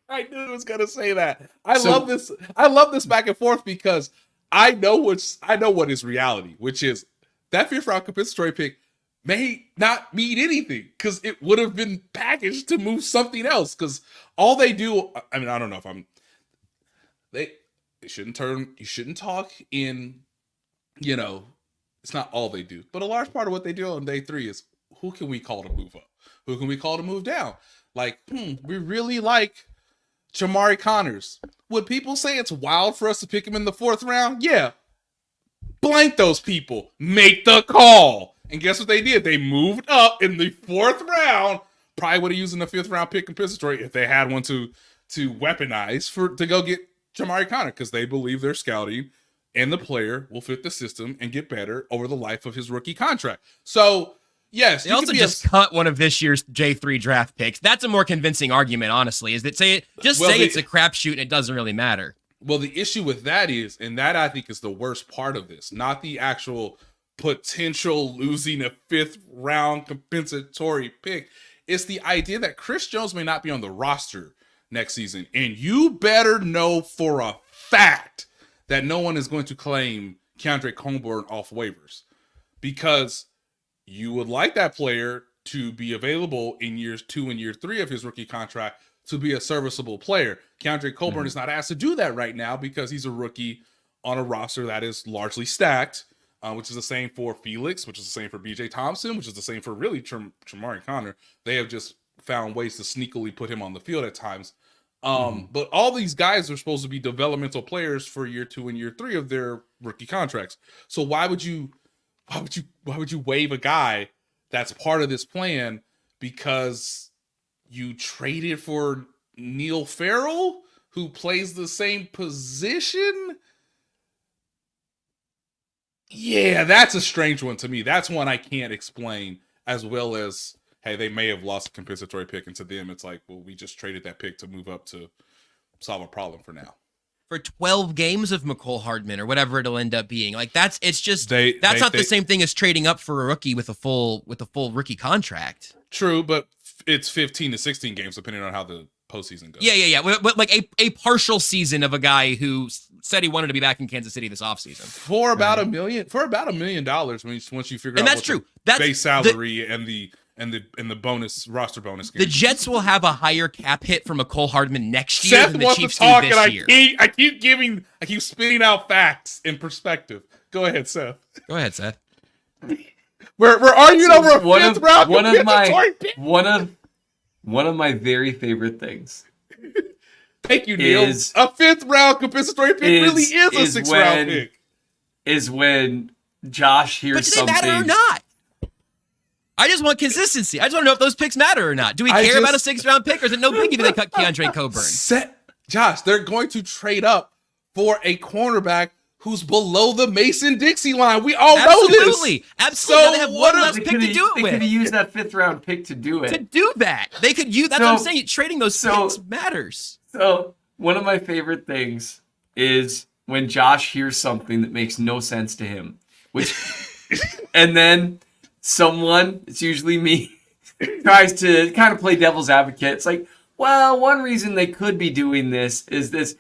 I knew I was gonna say that. I love this. I love this back and forth because I know what is reality, which is that 5th round compensatory pick may not mean anything because it would have been packaged to move something else. Because all they do, I mean, I don't know if they shouldn't you shouldn't talk in, it's not all they do, but a large part of what they do on day 3 is who can we call to move up? Who can we call to move down? Like, we really like Jamari Connors. Would people say it's wild for us to pick him in the 4th round? Yeah. Blank those people. Make the call. And guess what they did? They moved up in the 4th round. Probably would have used in the 5th round pick compensatory if they had one to weaponize to go get Jamari Connor, because they believe their scouting and the player will fit the system and get better over the life of his rookie contract. So yes, they also just cut one of this year's J3 draft picks. That's a more convincing argument, honestly, is that say it's a crapshoot and it doesn't really matter. Well, the issue with that is, and that I think is the worst part of this, not the actual potential losing a 5th round compensatory pick. It's the idea that Chris Jones may not be on the roster next season. And you better know for a fact that no one is going to claim Keandre Coburn off waivers, because you would like that player to be available in years 2 and year 3 of his rookie contract to be a serviceable player. Keandre Coburn is not asked to do that right now because he's a rookie on a roster that is largely stacked, which is the same for Felix, which is the same for BJ Thompson, which is the same for really Tremari Connor. They have just found ways to sneakily put him on the field at times. But all these guys are supposed to be developmental players for year 2 and year 3 of their rookie contracts. So why would you waive a guy that's part of this plan because you traded for Neil Farrell, who plays the same position? Yeah, that's a strange one to me. That's one I can't explain, as well as, hey, they may have lost a compensatory pick, and to them it's like, well, we just traded that pick to move up to solve a problem for now. For 12 games of Mecole Hardman or whatever it'll end up being. Like that's not the same thing as trading up for a rookie with a full rookie contract. True, but it's 15 to 16 games depending on how the postseason goes. Yeah. But like a partial season of a guy who said he wanted to be back in Kansas City this offseason. For about $1 million, once you figure and out that's true. That's base salary and the bonus roster bonus game. The Jets will have a higher cap hit for Mecole Hardman next year Seth than the wants Chiefs to talk, do this year. I keep spitting out facts in perspective. Go ahead, Seth. Go ahead, Seth. We're arguing over a fifth round one of my very favorite things. Thank you, Neil. A fifth round compensatory pick really is a sixth round pick. Is when Josh hears something. But do they matter or not? I just want consistency. I just want to know if those picks matter or not. Do we care about a 6th round pick, or is it no biggie if they cut Keandre Coburn? Josh, they're going to trade up for a cornerback who's below the Mason-Dixie line. We all know this. Absolutely. So they have one less pick to do it with. They could use that 5th round pick to do it. To do that. They could use. That's what I'm saying. Trading those picks matters. So one of my favorite things is when Josh hears something that makes no sense to him, and then someone, it's usually me, tries to kind of play devil's advocate. It's like, well, one reason they could be doing this is this.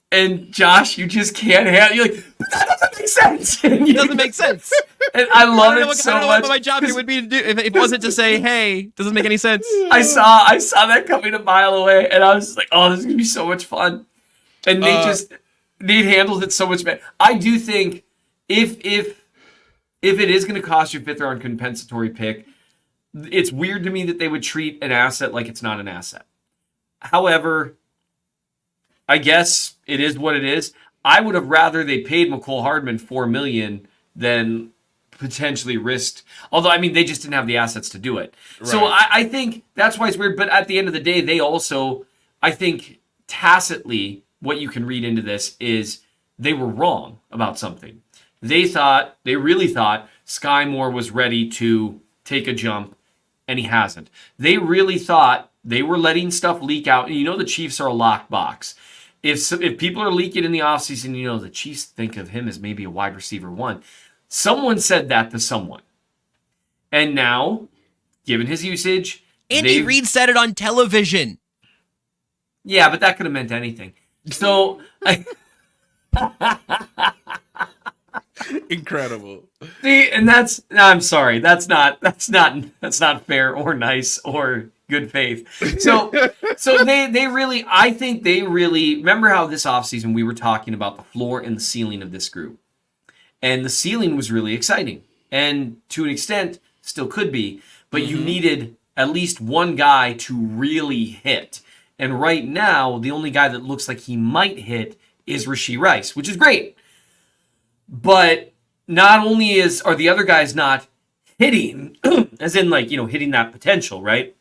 And Josh, you just can't handle. You're like, but that doesn't make sense. It doesn't make sense. And I love it so much. I don't know what my job here would be to do if it wasn't to say, hey, doesn't make any sense. I saw that coming a mile away, and I was just like, oh, this is gonna be so much fun. And Nate handles it so much better. I do think if it is going to cost you a 5th round compensatory pick, it's weird to me that they would treat an asset like it's not an asset. However, I guess it is what it is. I would have rather they paid Mecole Hardman $4 million than potentially risked. Although, I mean, they just didn't have the assets to do it. Right. So I think that's why it's weird. But at the end of the day, they also, I think, tacitly, what you can read into this is they were wrong about something. They really thought Sky Moore was ready to take a jump, and he hasn't. They really thought they were letting stuff leak out. And you know the Chiefs are a locked box. If people are leaking in the offseason, you know the Chiefs think of him as maybe a wide receiver 1. Someone said that to someone. And now, given his usage... Andy Reid said it on television. Yeah, but that could have meant anything. So... Incredible. See, and I'm sorry. That's not fair or nice or good faith. So they really, I think they really, remember how this offseason we were talking about the floor and the ceiling of this group. And the ceiling was really exciting. And to an extent, still could be. But you needed at least one guy to really hit. And right now, the only guy that looks like he might hit is Rashee Rice, which is great. But not only are the other guys not hitting, as in like, hitting that potential, right?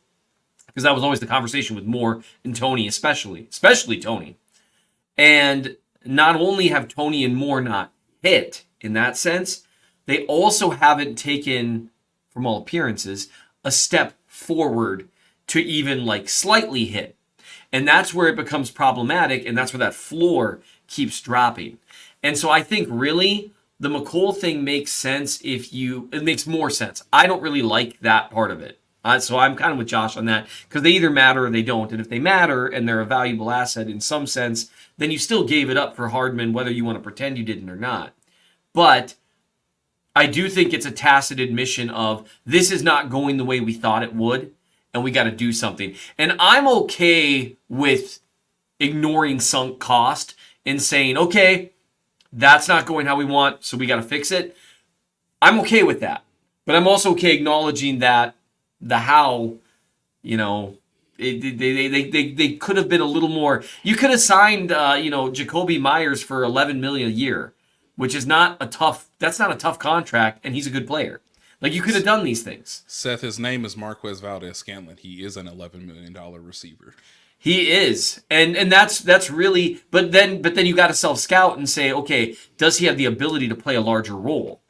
Because that was always the conversation with Moore and Tony, especially Tony. And not only have Tony and Moore not hit in that sense, they also haven't taken, from all appearances, a step forward to even like slightly hit. And that's where it becomes problematic, and that's where that floor keeps dropping. And so I think really the Mecole thing makes sense it makes more sense. I don't really like that part of it. So I'm kind of with Josh on that because they either matter or they don't. And if they matter and they're a valuable asset in some sense, then you still gave it up for Hardman, whether you want to pretend you didn't or not. But I do think it's a tacit admission of this is not going the way we thought it would, and we got to do something. And I'm okay with ignoring sunk cost and saying, okay, that's not going how we want, so we got to fix it. I'm okay with that. But I'm also okay acknowledging that the how, they could have been a little more. You could have signed, Jacoby Myers for $11 million a year, which is not a tough contract, and he's a good player. Like, you could have done these things. Seth, his name is Marquez Valdez-Scantling. He is an $11 million receiver. He is, and that's really. But then you got to self-scout and say, okay, does he have the ability to play a larger role?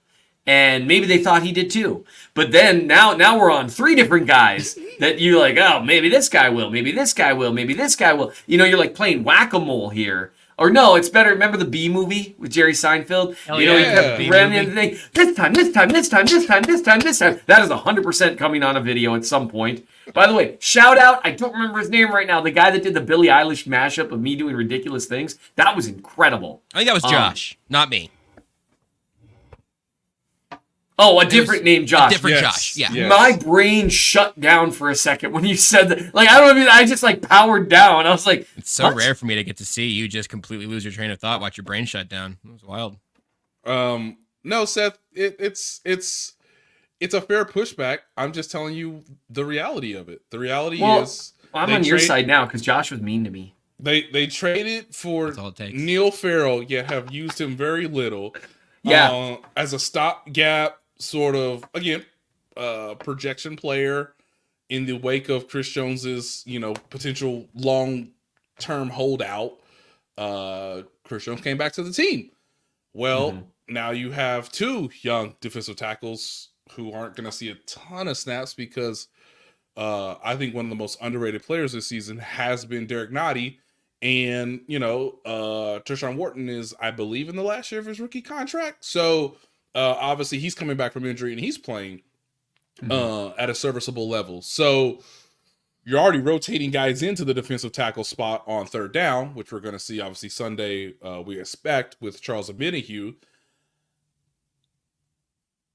And maybe they thought he did too. But then now we're on 3 different guys that you're like, oh, maybe this guy will, maybe this guy will, maybe this guy will. You're like playing whack-a-mole here. Or no, it's better. Remember the Bee Movie with Jerry Seinfeld? He kept ramming the thing. This time. That is 100% coming on a video at some point. By the way, shout out, I don't remember his name right now, the guy that did the Billie Eilish mashup of me doing ridiculous things. That was incredible. I think that was Josh, not me. Oh, a different name, Josh. A different Josh, yeah. Yes. My brain shut down for a second when you said that. Like, I don't know, I just like powered down. I was like, it's so rare for me to get to see you just completely lose your train of thought, watch your brain shut down. It was wild. No, Seth, it's a fair pushback. I'm just telling you the reality of it. The reality is I'm on your side now because Josh was mean to me. They traded for Neil Farrell, yet have used him very little. Yeah. As a stopgap sort of, again, projection player in the wake of Chris Jones's, potential long-term holdout. Chris Jones came back to the team. Well, now you have 2 young defensive tackles who aren't going to see a ton of snaps because I think one of the most underrated players this season has been Derek Nottie. And, Tershawn Wharton is, I believe, in the last year of his rookie contract. So, obviously, he's coming back from injury and he's playing at a serviceable level. So, you're already rotating guys into the defensive tackle spot on 3rd down, which we're going to see, obviously, Sunday, we expect, with Charles Omenihu.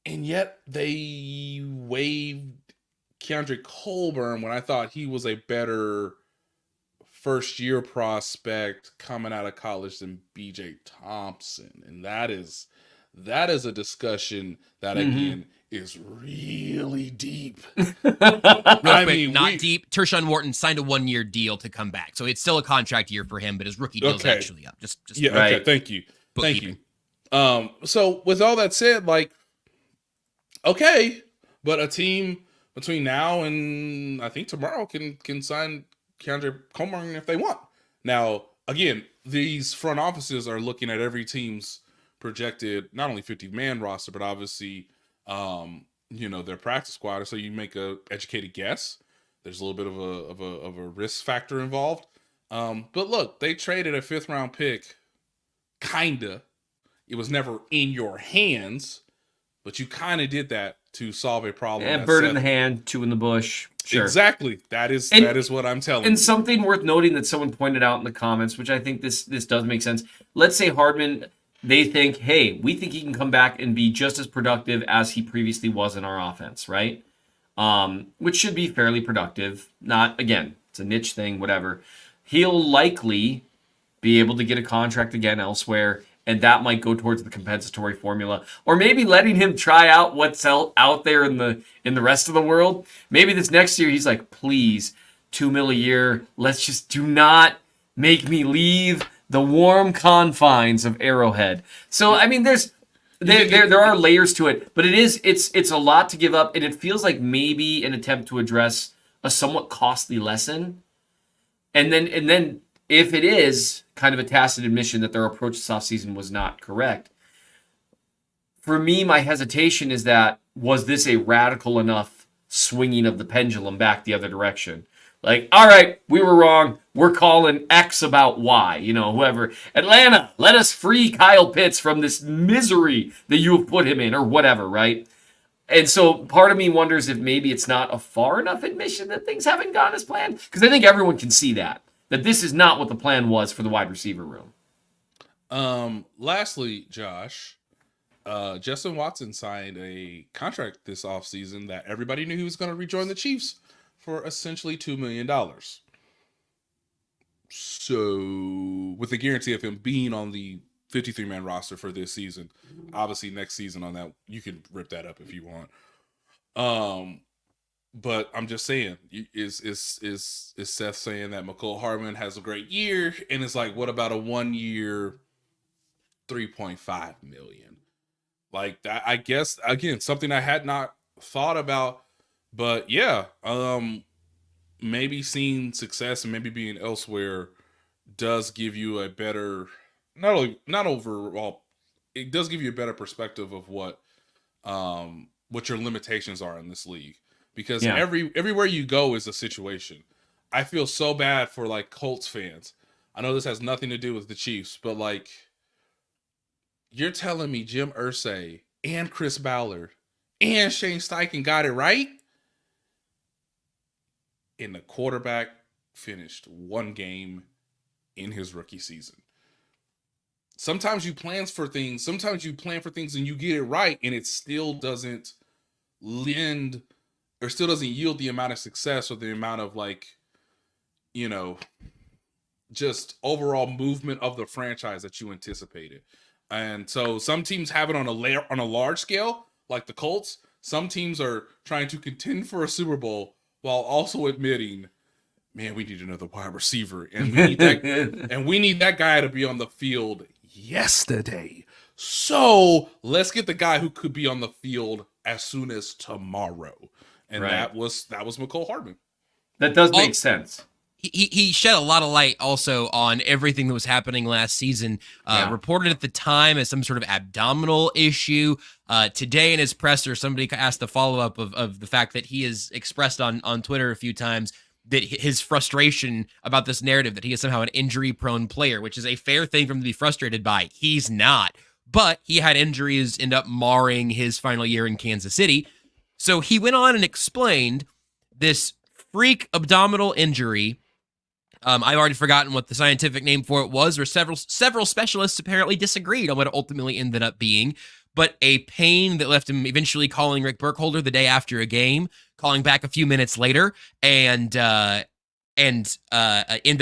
And yet, they waived Keandre Colburn when I thought he was a better first-year prospect coming out of college than B.J. Thompson. And that is a discussion that, again, is really deep. Deep. Tershawn Wharton signed a 1-year deal to come back. So it's still a contract year for him, but his rookie deal's actually up. Just right. Okay, thank you. Thank you. So with all that said, okay, but a team between now and I think tomorrow can sign Keandre Colburn if they want. Now, again, these front offices are looking at every team's projected not only 50-man roster, but obviously, their practice squad. So you make a educated guess. There's a little bit of a risk factor involved. But look, they traded a 5th-round pick. Kinda. It was never in your hands, but you kind of did that to solve a problem. Yeah, bird in the hand, 2 in the bush. Sure. Exactly. That is what I'm telling you. And something worth noting that someone pointed out in the comments, which I think this does make sense. Let's say Hardman, they think, hey, we think he can come back and be just as productive as he previously was in our offense, right? Which should be fairly productive. Not, again, it's a niche thing, whatever. He'll likely be able to get a contract again elsewhere, and that might go towards the compensatory formula, or maybe letting him try out what's out there in the rest of the world. Maybe this next year he's like, please, $2 million a year. Let's just do not make me leave the warm confines of Arrowhead. So I mean, there are layers to it, but it's a lot to give up, and it feels like maybe an attempt to address a somewhat costly lesson, and then if it is kind of a tacit admission that their approach this offseason was not correct, for me, my hesitation is that, was this a radical enough swinging of the pendulum back the other direction? Like, all right, we were wrong. We're calling X about Y. Whoever. Atlanta, let us free Kyle Pitts from this misery that you have put him in, or whatever, right? And so part of me wonders if maybe it's not a far enough admission that things haven't gone as planned. Because I think everyone can see that this is not what the plan was for the wide receiver room. Lastly, Josh, Justin Watson signed a contract this offseason that everybody knew he was going to rejoin the Chiefs for essentially $2 million. So, with the guarantee of him being on the 53-man roster for this season, obviously next season on that, you can rip that up if you want. But I'm just saying, is Seth saying that Mecole Hardman has a great year, and it's like, what about a 1 year, $3.5 million? Like that, I guess, again, something I had not thought about, but yeah, maybe seeing success and maybe being elsewhere does give you a better, not overall, it does give you a better perspective of what your limitations are in this league, because everywhere you go is a situation. I feel so bad for like Colts fans. I know this has nothing to do with the Chiefs, but like, you're telling me Jim Irsay and Chris Ballard and Shane Steichen got it right? And the quarterback finished one game in his rookie season. Sometimes you plan for things and you get it right, and it still doesn't lend or still doesn't yield the amount of success or the amount of like, you know, just overall movement of the franchise that you anticipated. And so some teams have it on a large scale, like the Colts. Some teams are trying to contend for a Super Bowl while also admitting, man, we need another wide receiver, and we need that guy to be on the field yesterday. So let's get the guy who could be on the field as soon as tomorrow. And that was Mecole Hardman. That does make sense. He shed a lot of light also on everything that was happening last season. Reported at the time as some sort of abdominal issue. Today in his presser, somebody asked the follow-up of the fact that he has expressed on Twitter a few times that his frustration about this narrative that he is somehow an injury-prone player, which is a fair thing for him to be frustrated by. He's not. But he had injuries end up marring his final year in Kansas City. So he went on and explained this freak abdominal injury. I've already forgotten what the scientific name for it was, or several specialists apparently disagreed on what it ultimately ended up being, but a pain that left him eventually calling Rick Burkholder the day after a game, calling back a few minutes later, and ended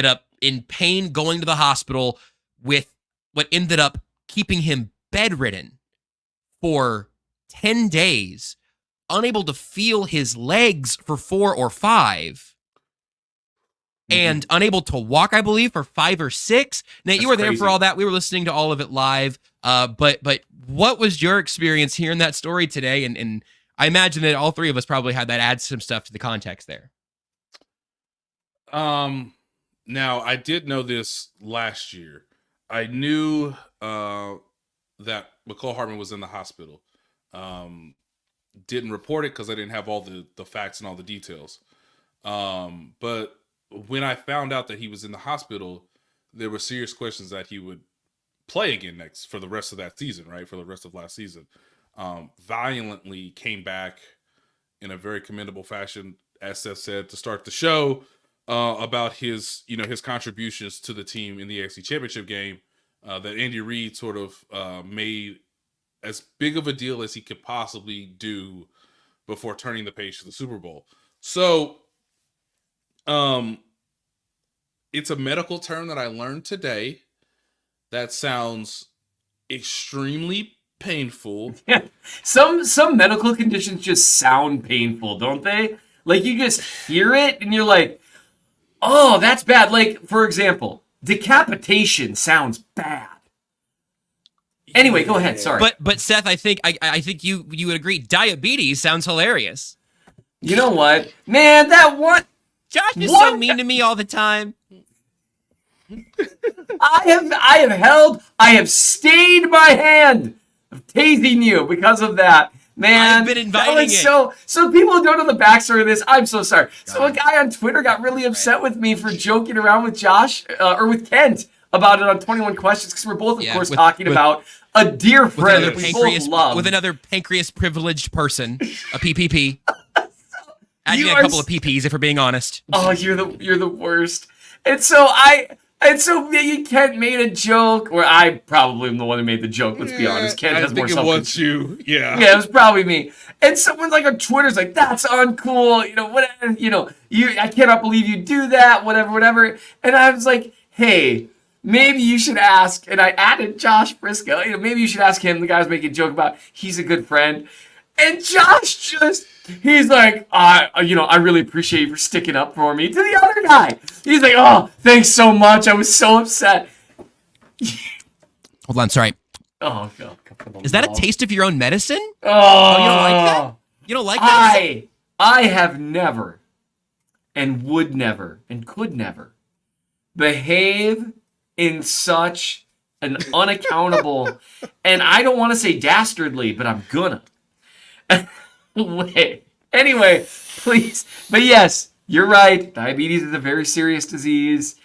up in pain going to the hospital with what ended up keeping him bedridden for 10 days, unable to feel his legs for 4 or 5. And unable to walk, I believe, for 5 or 6. Nate, you were there for all that. We were listening to all of it live. But what was your experience hearing that story today? And I imagine that all three of us probably had that add some stuff to the context there. Now, I did know this last year. I knew that Mecole Hardman was in the hospital. Didn't report it because I didn't have all the facts and all the details. But when I found out that he was in the hospital, there were serious questions that he would play again next for the rest of that season, right? For the rest of last season. Valiantly came back in a very commendable fashion, as Seth said, to start the show, about his contributions to the team in the AFC Championship game, that Andy Reid sort of made as big of a deal as he could possibly do before turning the page to the Super Bowl. So, it's a medical term that I learned today that sounds extremely painful. Some medical conditions just sound painful, don't they? Like, you just hear it and you're like, oh, that's bad. Like, for example, decapitation sounds bad. Anyway, go ahead. Sorry. But Seth, I think you would agree. Diabetes sounds hilarious. You know what, man? That one. Josh is so mean to me all the time. I have stayed my hand of tasing you because of that. Man, I've been inviting it. So people who don't know the backstory of this, I'm so sorry. So a guy on Twitter got really upset with me for joking around with Josh, or with Kent, about it on 21 Questions, because we're both, of course, talking about a dear friend that we both love. With another pancreas-privileged person, a PPP. Adding a couple of PPs, if we're being honest. Oh, you're the worst. And so I And so Kent made a joke, or I probably am the one who made the joke, let's be honest. Kent has more self-control. I think it was you. Yeah. Yeah, it was probably me. And someone's like on Twitter's like, that's uncool. I cannot believe you do that, whatever. And I was like, hey, maybe you should ask. And I added Josh Brisco. Maybe you should ask him. The guy was making a joke about he's a good friend. And Josh he's like, I really appreciate you for sticking up for me. To the other guy, he's like, oh, thanks so much. I was so upset. Hold on, sorry. Oh, God. Is that a taste of your own medicine? Oh, you don't like that? You don't like that? I have never and would never and could never behave in such an unaccountable, and I don't want to say dastardly, but I'm gonna. Wait. Anyway, please. But yes, you're right. Diabetes is a very serious disease.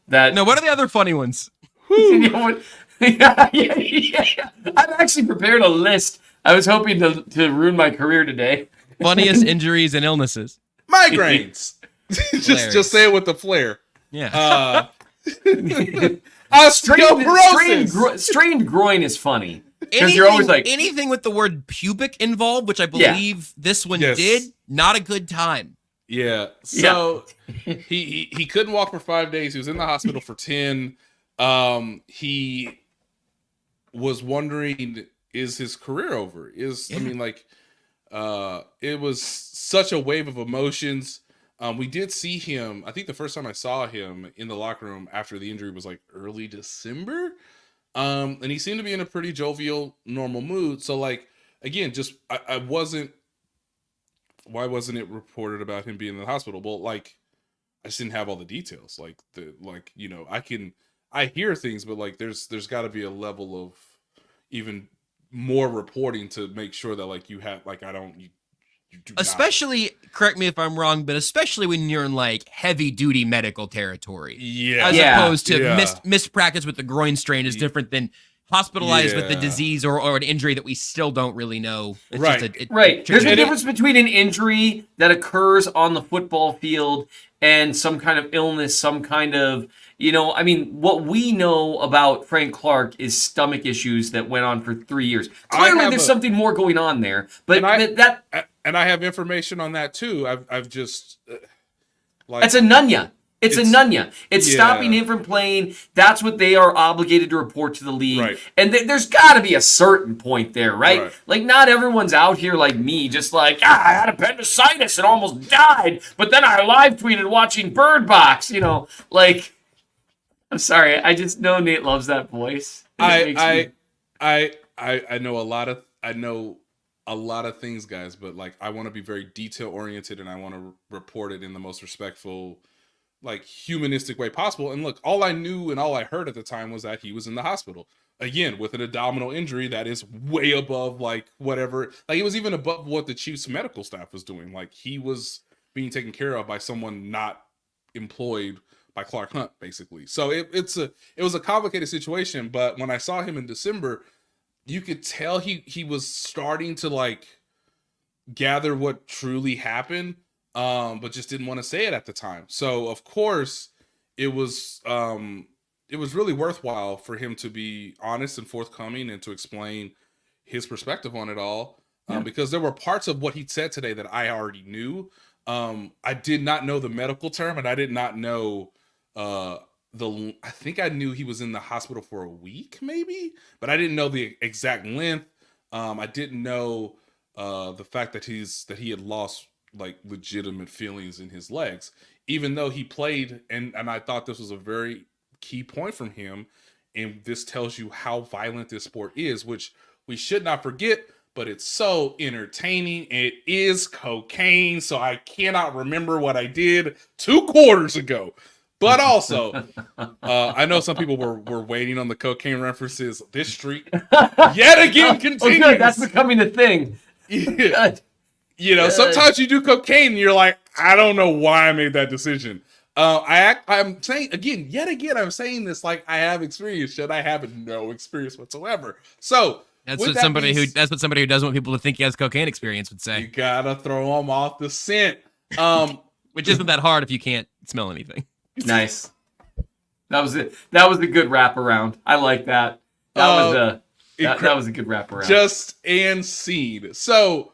No, what are the other funny ones? Yeah. I've actually prepared a list. I was hoping to ruin my career today. Funniest injuries and illnesses. Migraines. just say it with the flair. Yeah. Strained groin is funny. Anything, you're always like anything with the word pubic involved, which I believe this one did, not a good time. Yeah. So he couldn't walk for 5 days. He was in the hospital for 10. He was wondering, is his career over? It was such a wave of emotions. We did see him. I think the first time I saw him in the locker room after the injury was like early December. And he seemed to be in a pretty jovial, normal mood. So like, again, I wasn't, why wasn't it reported about him being in the hospital? Well, like, I just didn't have all the details. I hear things, but like, there's gotta be a level of even more reporting to make sure that like you have, like, you do especially, correct me if I'm wrong, but especially when you're in like heavy duty medical territory. Yeah. As opposed to missed practice with the groin strain is different than hospitalized with the disease or an injury that we still don't really know. It's right. There's a difference between an injury that occurs on the football field and some kind of illness, some kind of, what we know about Frank Clark is stomach issues that went on for 3 years. Clearly there's something more going on there, but and I have information on that too. I've just it's a nunya. It's a nunya. It's stopping him from playing. That's what they are obligated to report to the league. Right. And there's got to be a certain point there, right? Like, not everyone's out here like me, just like, I had appendicitis and almost died, but then I live tweeted watching Bird Box, like, I'm sorry. I just know Nate loves that voice. I know a lot of things, guys, but like, I want to be very detail oriented and I want to report it in the most respectful, like, humanistic way possible. And look, all I knew and all I heard at the time was that he was in the hospital again with an abdominal injury that is way above like whatever, like it was even above what the Chiefs medical staff was doing. Like, he was being taken care of by someone not employed by Clark Hunt, basically. So it was a complicated situation, but when I saw him in December, you could tell he was starting to like gather what truly happened, but just didn't want to say it at the time. So of course it was really worthwhile for him to be honest and forthcoming and to explain his perspective on it all, because there were parts of what he said today that I already knew. I did not know the medical term, and I did not know I think I knew he was in the hospital for a week maybe, but I didn't know the exact length. I didn't know the fact that he had lost like legitimate feelings in his legs, even though he played, and I thought this was a very key point from him, and this tells you how violent this sport is, which we should not forget, but it's so entertaining. It is cocaine, so I cannot remember what I did 2 quarters ago. But also, I know some people were waiting on the cocaine references. This streak yet again continues. Oh, good. That's becoming a thing. Yeah. Sometimes you do cocaine and you're like, I don't know why I made that decision. I'm saying yet again, I'm saying this like I have experience, yet I have no experience whatsoever. So that's what somebody who doesn't want people to think he has cocaine experience would say. You gotta throw him off the scent. Which isn't that hard if you can't smell anything. Nice. That was it. That was a good wraparound. I like that. That was a good wraparound. Just and scene. So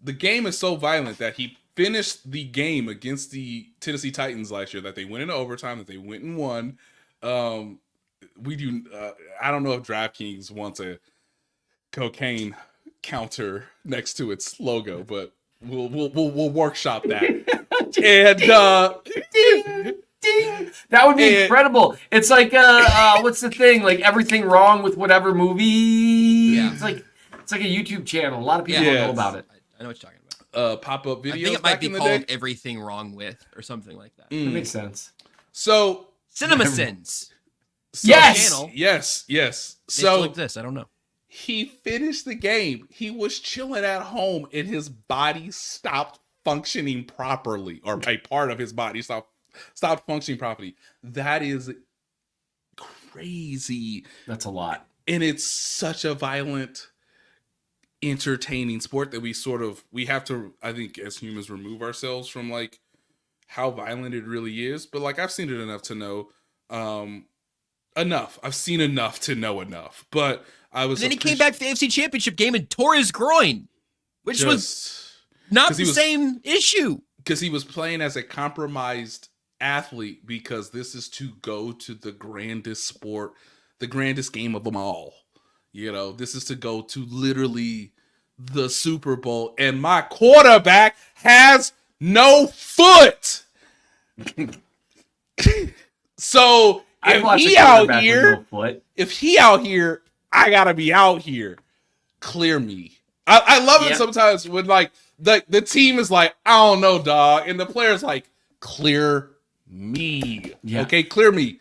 the game is so violent that he finished the game against the Tennessee Titans last year, that they went into overtime, that they went and won. We do. I don't know if DraftKings wants a cocaine counter next to its logo, but we'll workshop that. And ding, ding. That would be incredible. It's like what's the thing? Like Everything Wrong with Whatever movie. Yeah. It's like a YouTube channel. A lot of people don't know about it. I know what you're talking about. Pop-up videos. I think it might be called Everything Wrong With or something like that. That makes sense. So CinemaSins. Yes. Channel. Yes. They still exist. I don't know. He finished the game. He was chilling at home, and his body stopped functioning properly, or a part of his body stopped functioning properly. That is crazy. That's a lot. And it's such a violent, entertaining sport that we have to, I think, as humans, remove ourselves from like how violent it really is. But like, I've seen it enough to know enough. I've seen enough to know enough. But I was. And then he came back to the AFC Championship game and tore his groin, which was not the same issue. Because he was playing as a compromised athlete, because this is to go to the grandest sport, the grandest game of them all. You know, this is to go to literally the Super Bowl, and my quarterback has no foot. So if he out here, I gotta be out here. Clear me. I love it sometimes when like the team is like, I don't know, dog, and the player's like, clear me. Yeah. Okay, clear me.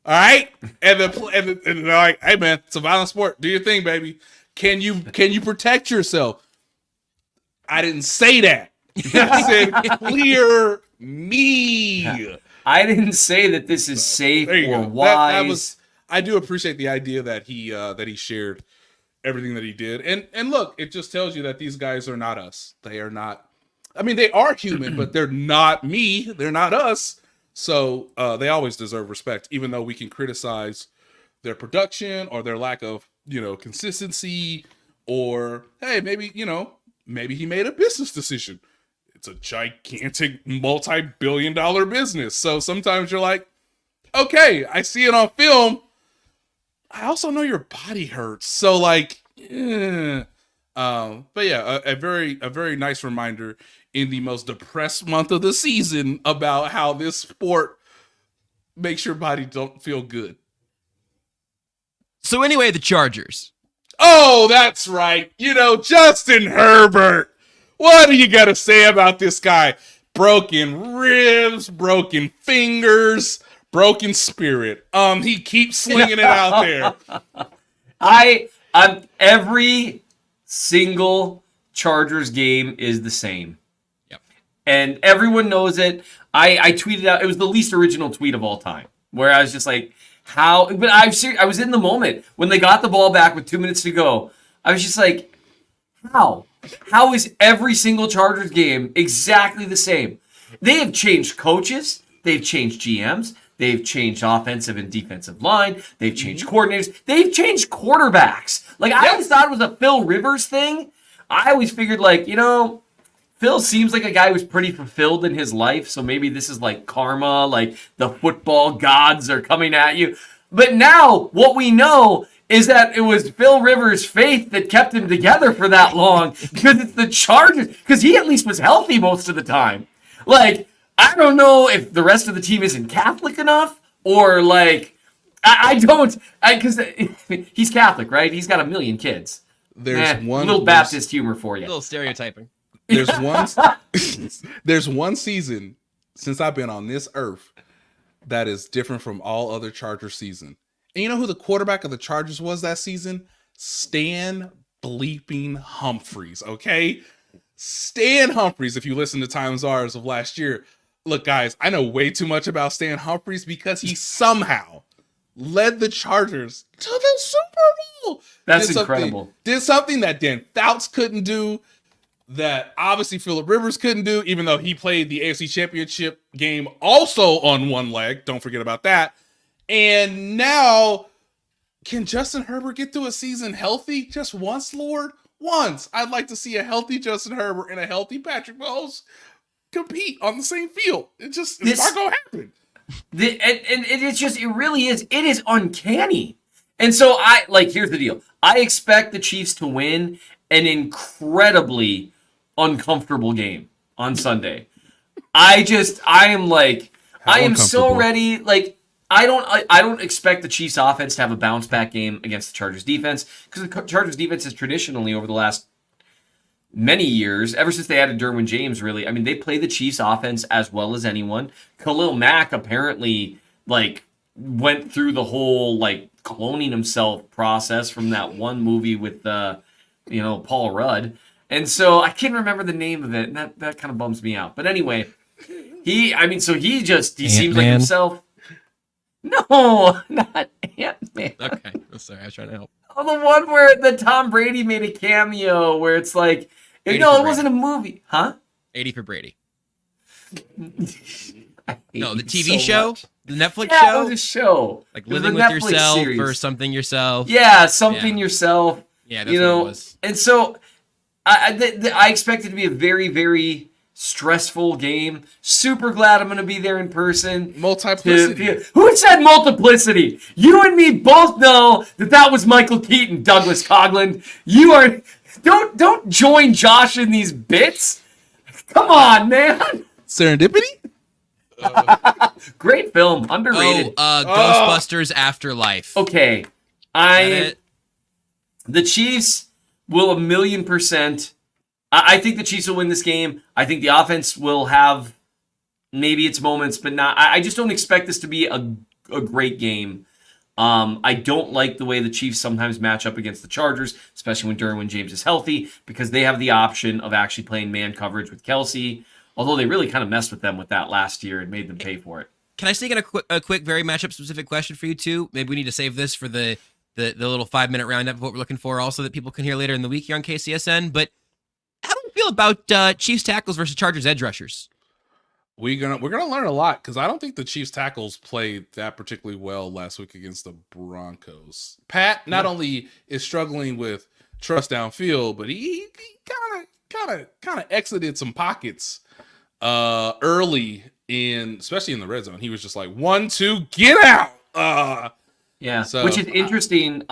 All right, and they're like, hey man, it's a violent sport. Do your thing, baby. Can you protect yourself? I didn't say that. I said clear me. Yeah. I didn't say that this is safe or wise. I do appreciate the idea that he shared everything that he did. And look, it just tells you that these guys are not us. They are not. I mean, they are human, but they're not me. They're not us. So they always deserve respect, even though we can criticize their production or their lack of, consistency, or hey, maybe he made a business decision. It's a gigantic multi-billion-dollar business. So sometimes you're like, okay, I see it on film. I also know your body hurts. So like, but yeah, a very nice reminder in the most depressed month of the season about how this sport makes your body don't feel good. So anyway, the Chargers. Oh, that's right. Justin Herbert. What do you got to say about this guy? Broken ribs, broken fingers, broken spirit. He keeps slinging it out there. I'm every single Chargers game is the same. Yep. And everyone knows it. I tweeted out, it was the least original tweet of all time, where I was just like, how, but I was in the moment when they got the ball back with 2 minutes to go. I was just like, how? How is every single Chargers game exactly the same? They have changed coaches. They've changed GMs. They've changed offensive and defensive line. They've changed coordinators. They've changed quarterbacks. Like, I always thought it was a Phil Rivers thing. I always figured, like, Phil seems like a guy who's pretty fulfilled in his life, so maybe this is like karma, like the football gods are coming at you. But now, what we know is that it was Phil Rivers' faith that kept him together for that long, because it's the Chargers, because he at least was healthy most of the time. Like, I don't know if the rest of the team isn't Catholic enough, or like, because he's Catholic, right? He's got 1 million kids. There's little Baptist humor for you. A little stereotyping. There's one season since I've been on this earth that is different from all other Charger season. And you know who the quarterback of the Chargers was that season? Stan bleeping Humphries, okay? Stan Humphries, if you listen to Times Ours of last year. Look, guys, I know way too much about Stan Humphries because he somehow led the Chargers to the Super Bowl. That's incredible. Did something that Dan Fouts couldn't do, that obviously Phillip Rivers couldn't do, even though he played the AFC Championship game also on one leg. Don't forget about that. And now, can Justin Herbert get through a season healthy just once, Lord? Once. I'd like to see a healthy Justin Herbert and a healthy Patrick Mahomes compete on the same field. It's not going to happen. It really is. It is uncanny. And so here's the deal. I expect the Chiefs to win an incredibly uncomfortable game on Sunday. I am so ready. Like, I don't expect the Chiefs offense to have a bounce back game against the Chargers defense, because the Chargers defense has traditionally, over the last many years, ever since they added Derwin James, really, I mean, they play the Chiefs offense as well as anyone. Khalil Mack apparently went through the whole cloning himself process from that one movie with Paul Rudd. And so I can't remember the name of it, and that kind of bums me out. But anyway, he seems like himself. No, not Ant-Man. Okay, I'm sorry, I was trying to help. Oh, the one where the Tom Brady made a cameo, where it's like, no, it wasn't a movie, huh? 80 for Brady. The TV show, the Netflix show. show, It was a show, like Living with Netflix Yourself series. or Something Yourself. Yeah, Something Yourself. Yeah, that's what it was. And so I expect it to be a very, very stressful game. Super glad I'm going to be there in person. Multiplicity. Who said multiplicity? You and me both know that was Michael Keaton, Douglas Coughlin. You are... Don't join Josh in these bits. Come on, man. Serendipity? Great film. Underrated. Ghostbusters Afterlife. Okay. The Chiefs will 1,000,000%. I think the Chiefs will win this game. I think the offense will have maybe its moments, but not. I just don't expect this to be a great game. I don't like the way the Chiefs sometimes match up against the Chargers, especially when Derwin James is healthy, because they have the option of actually playing man coverage with Kelsey, although they really kind of messed with them with that last year and made them pay for it. Can I sneak in a quick, very matchup-specific question for you, too? Maybe we need to save this for the little 5-minute roundup of what we're looking for, also, that people can hear later in the week here on KCSN. But how do you feel about Chiefs tackles versus Chargers edge rushers? We're gonna learn a lot, because I don't think the Chiefs tackles played that particularly well last week against the Broncos. Pat not only is struggling with trust downfield, but he kind of exited some pockets early especially in the red zone. He was just like 1, 2, get out. Which is interesting.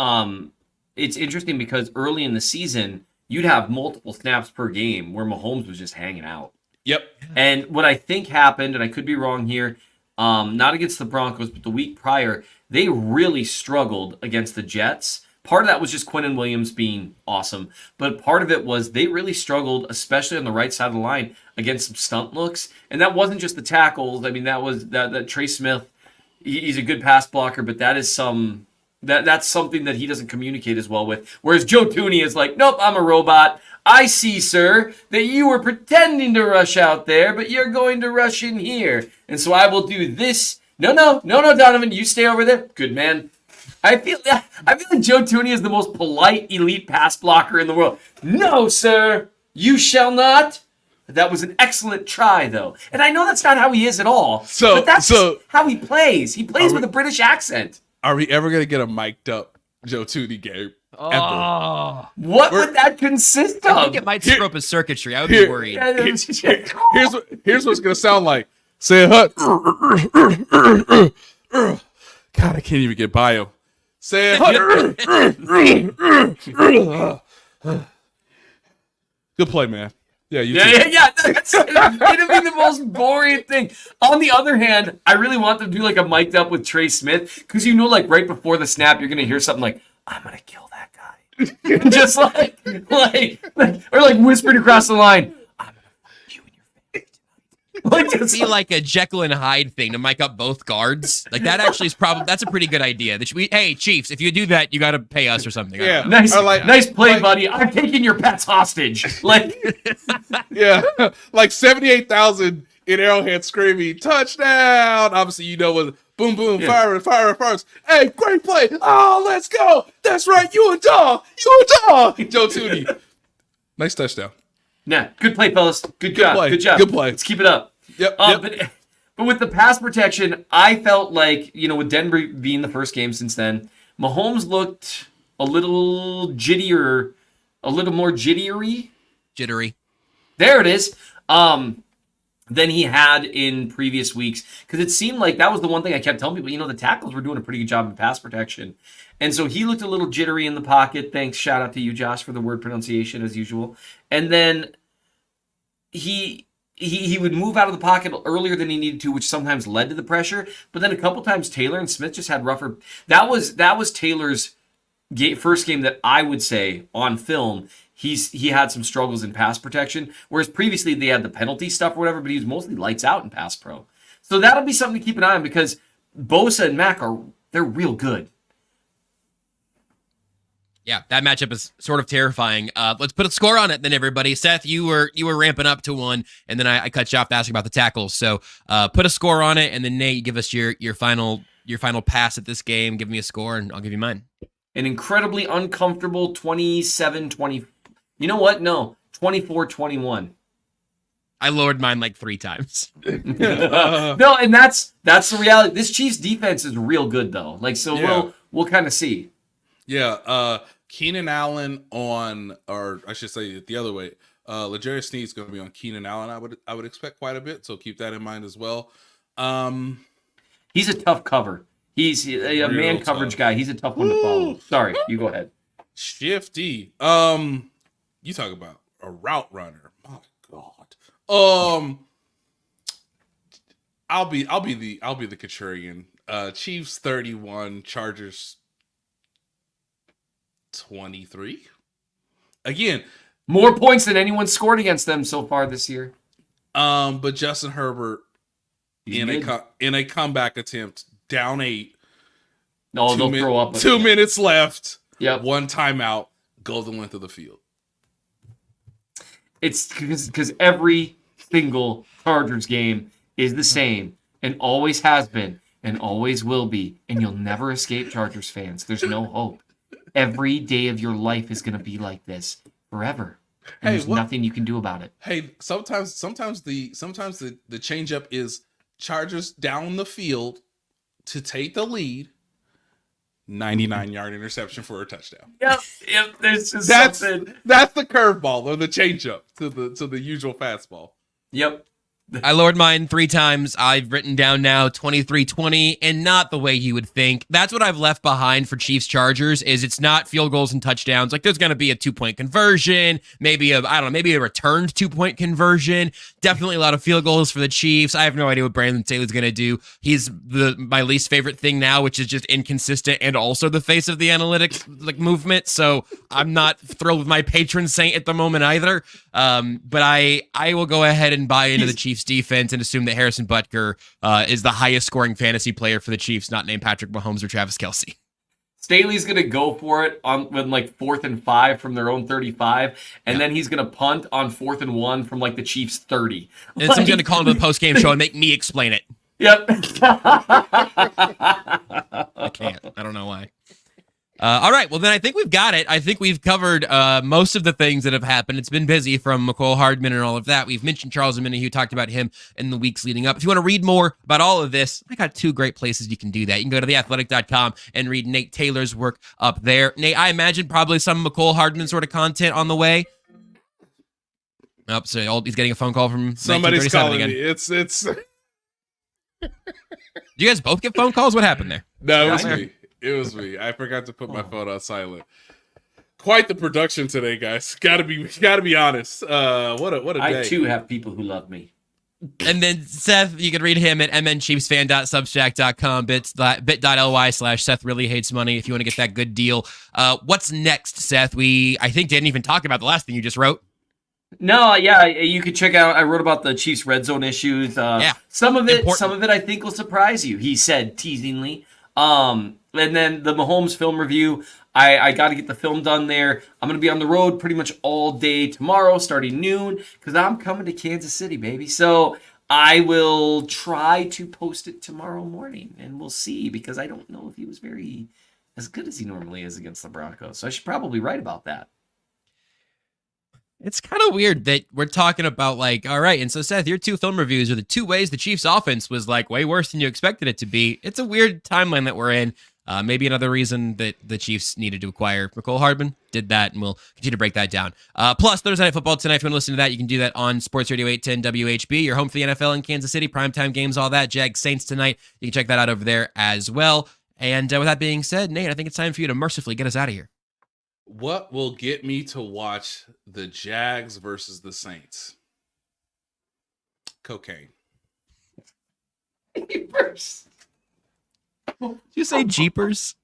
It's interesting because early in the season you'd have multiple snaps per game where Mahomes was just hanging out. Yep. And what I think happened, and I could be wrong here, not against the Broncos, but the week prior, they really struggled against the Jets. Part of that was just Quinnen Williams being awesome, but part of it was they really struggled, especially on the right side of the line, against some stunt looks. And that wasn't just the tackles. I mean, that was that Trey Smith. He's a good pass blocker, but that's something that he doesn't communicate as well with. Whereas Joe Thuney is like, nope, I'm a robot. I see, sir, that you were pretending to rush out there, but you're going to rush in here. And so I will do this. No, Donovan, you stay over there. Good man. I feel like Joe Thuney is the most polite elite pass blocker in the world. No, sir, you shall not. That was an excellent try, though. And I know that's not how he is at all. But that's how he plays. He plays with a British accent. Are we ever going to get a mic'd up Joe Thuney game? Oh. What would that consist of? I think it might screw up his circuitry. I would be worried. Here's what it's going to sound like. Say hut. God, I can't even get bio. Say hut. Good play, man. Yeah. That's gonna be the most boring thing. On the other hand, I really want them to do like a mic'd up with Trey Smith, because like right before the snap, you're gonna hear something like, "I'm gonna kill that guy," just like whispered across the line, "I'm gonna fuck you in your face." It'd be like a Jekyll and Hyde thing to mic up both guards. Like that actually is that's a pretty good idea. Hey, Chiefs, if you do that, you got to pay us or something. Yeah, nice play, buddy. I'm taking your pets hostage. Yeah, like 78,000 in Arrowhead screaming touchdown. Obviously, what boom, boom, fire. Hey, great play. Oh, let's go. That's right. You a dog. Joe Thuney. Nice touchdown. Yeah, good play, fellas. Good job. Play. Good job. Good play. Let's keep it up. Yep. But But with the pass protection, I felt like, with Denver being the first game since then, Mahomes looked a little jittier, a little more jittery. Jittery. There it is. Than he had in previous weeks. Because it seemed like that was the one thing I kept telling people, the tackles were doing a pretty good job in pass protection. And so he looked a little jittery in the pocket. Thanks. Shout out to you, Josh, for the word pronunciation as usual. And then he would move out of the pocket earlier than he needed to, which sometimes led to the pressure. But then a couple times Taylor and Smith just had rougher. That was Taylor's first game that I would say on film he had some struggles in pass protection, whereas previously they had the penalty stuff or whatever, but he was mostly lights out in pass pro. So that'll be something to keep an eye on because Bosa and Mac they're real good. Yeah, that matchup is sort of terrifying. Let's put a score on it then, everybody. Seth, you were ramping up to one, and then I cut you off to ask about the tackles. So put a score on it, and then Nate, give us your final pass at this game. Give me a score, and I'll give you mine. An incredibly uncomfortable 27-20. You know what? No, 24-21. I lowered mine like 3 times. No, and that's the reality. This Chiefs defense is real good though. We'll kind of see. Yeah, Keenan Allen or I should say it the other way. L'Jarius Sneed's going to be on Keenan Allen. I would expect quite a bit, so keep that in mind as well. He's a tough cover. He's a man coverage guy. He's a tough one to follow. Sorry, you go ahead. Shifty. You talk about a route runner. My God. I'll be the contrarian. Chiefs 31, Chargers 23. Again, more points than anyone scored against them so far this year. But Justin Herbert in a comeback attempt, down 8. No, they'll throw up. 2 minutes left. Yep. 1 timeout. Go the length of the field. It's because every single Chargers game is the same and always has been and always will be, and you'll never escape Chargers fans. There's no hope. Every day of your life is going to be like this forever. And there's nothing you can do about it. Hey, sometimes the changeup is Chargers down the field to take the lead. 99-yard interception for a touchdown. Yep. There's just something. That's the curveball or the changeup to the usual fastball. Yep. I lowered mine 3 times. I've written down now 23-20, and not the way you would think. That's what I've left behind for Chiefs Chargers. Is it's not field goals and touchdowns. Like there's going to be a 2-point conversion, maybe a returned 2-point conversion. Definitely a lot of field goals for the Chiefs. I have no idea what Brandon Staley's going to do. He's my least favorite thing now, which is just inconsistent and also the face of the analytics movement. So I'm not thrilled with my patron saint at the moment either. But I will go ahead and buy into the Chiefs defense and assume that Harrison Butker is the highest scoring fantasy player for the Chiefs, not named Patrick Mahomes or Travis Kelce. Staley's going to go for it with 4th and 5 from their own 35, and then he's going to punt on 4th and 1 from the Chiefs 30. And someone's going to call into the post-game show and make me explain it. Yep. I can't. I don't know why. All right, well, then I think we've got it. I think we've covered most of the things that have happened. It's been busy from Mecole Hardman and all of that. We've mentioned Charles Omenihu, talked about him in the weeks leading up. If you want to read more about all of this, I got 2 great places you can do that. You can go to theathletic.com and read Nate Taylor's work up there. Nate, I imagine probably some Mecole Hardman sort of content on the way. Oh, so he's getting a phone call from Somebody's calling again. me. It's. Do you guys both get phone calls? What happened there? No, it was me. It was me. I forgot to put my phone on silent. Quite the production today, guys. Gotta be honest. What a day. I too have people who love me. And then Seth, you can read him at mnchiefsfan.substack.com, bit.ly/Seth really hates money if you want to get that good deal. What's next, Seth? I think didn't even talk about the last thing you just wrote. No, yeah, you could check out. I wrote about the Chiefs red zone issues. Some of it I think will surprise you. He said teasingly. And then the Mahomes film review, I got to get the film done there. I'm going to be on the road pretty much all day tomorrow, starting noon, because I'm coming to Kansas City, baby. So I will try to post it tomorrow morning, and we'll see, because I don't know if he was very as good as he normally is against the Broncos. So I should probably write about that. It's kind of weird that we're talking about like, all right, and so Seth, your 2 film reviews are the 2 ways the Chiefs offense was like way worse than you expected it to be. It's a weird timeline that we're in. Maybe another reason that the Chiefs needed to acquire Mecole Hardman. Did that, and we'll continue to break that down. Plus, Thursday Night Football tonight. If you want to listen to that, you can do that on Sports Radio 810 WHB. Your home for the NFL in Kansas City. Primetime games, all that. Jags Saints tonight. You can check that out over there as well. And with that being said, Nate, I think it's time for you to mercifully get us out of here. What will get me to watch the Jags versus the Saints? Cocaine. Jeepers. Did you say Jeepers?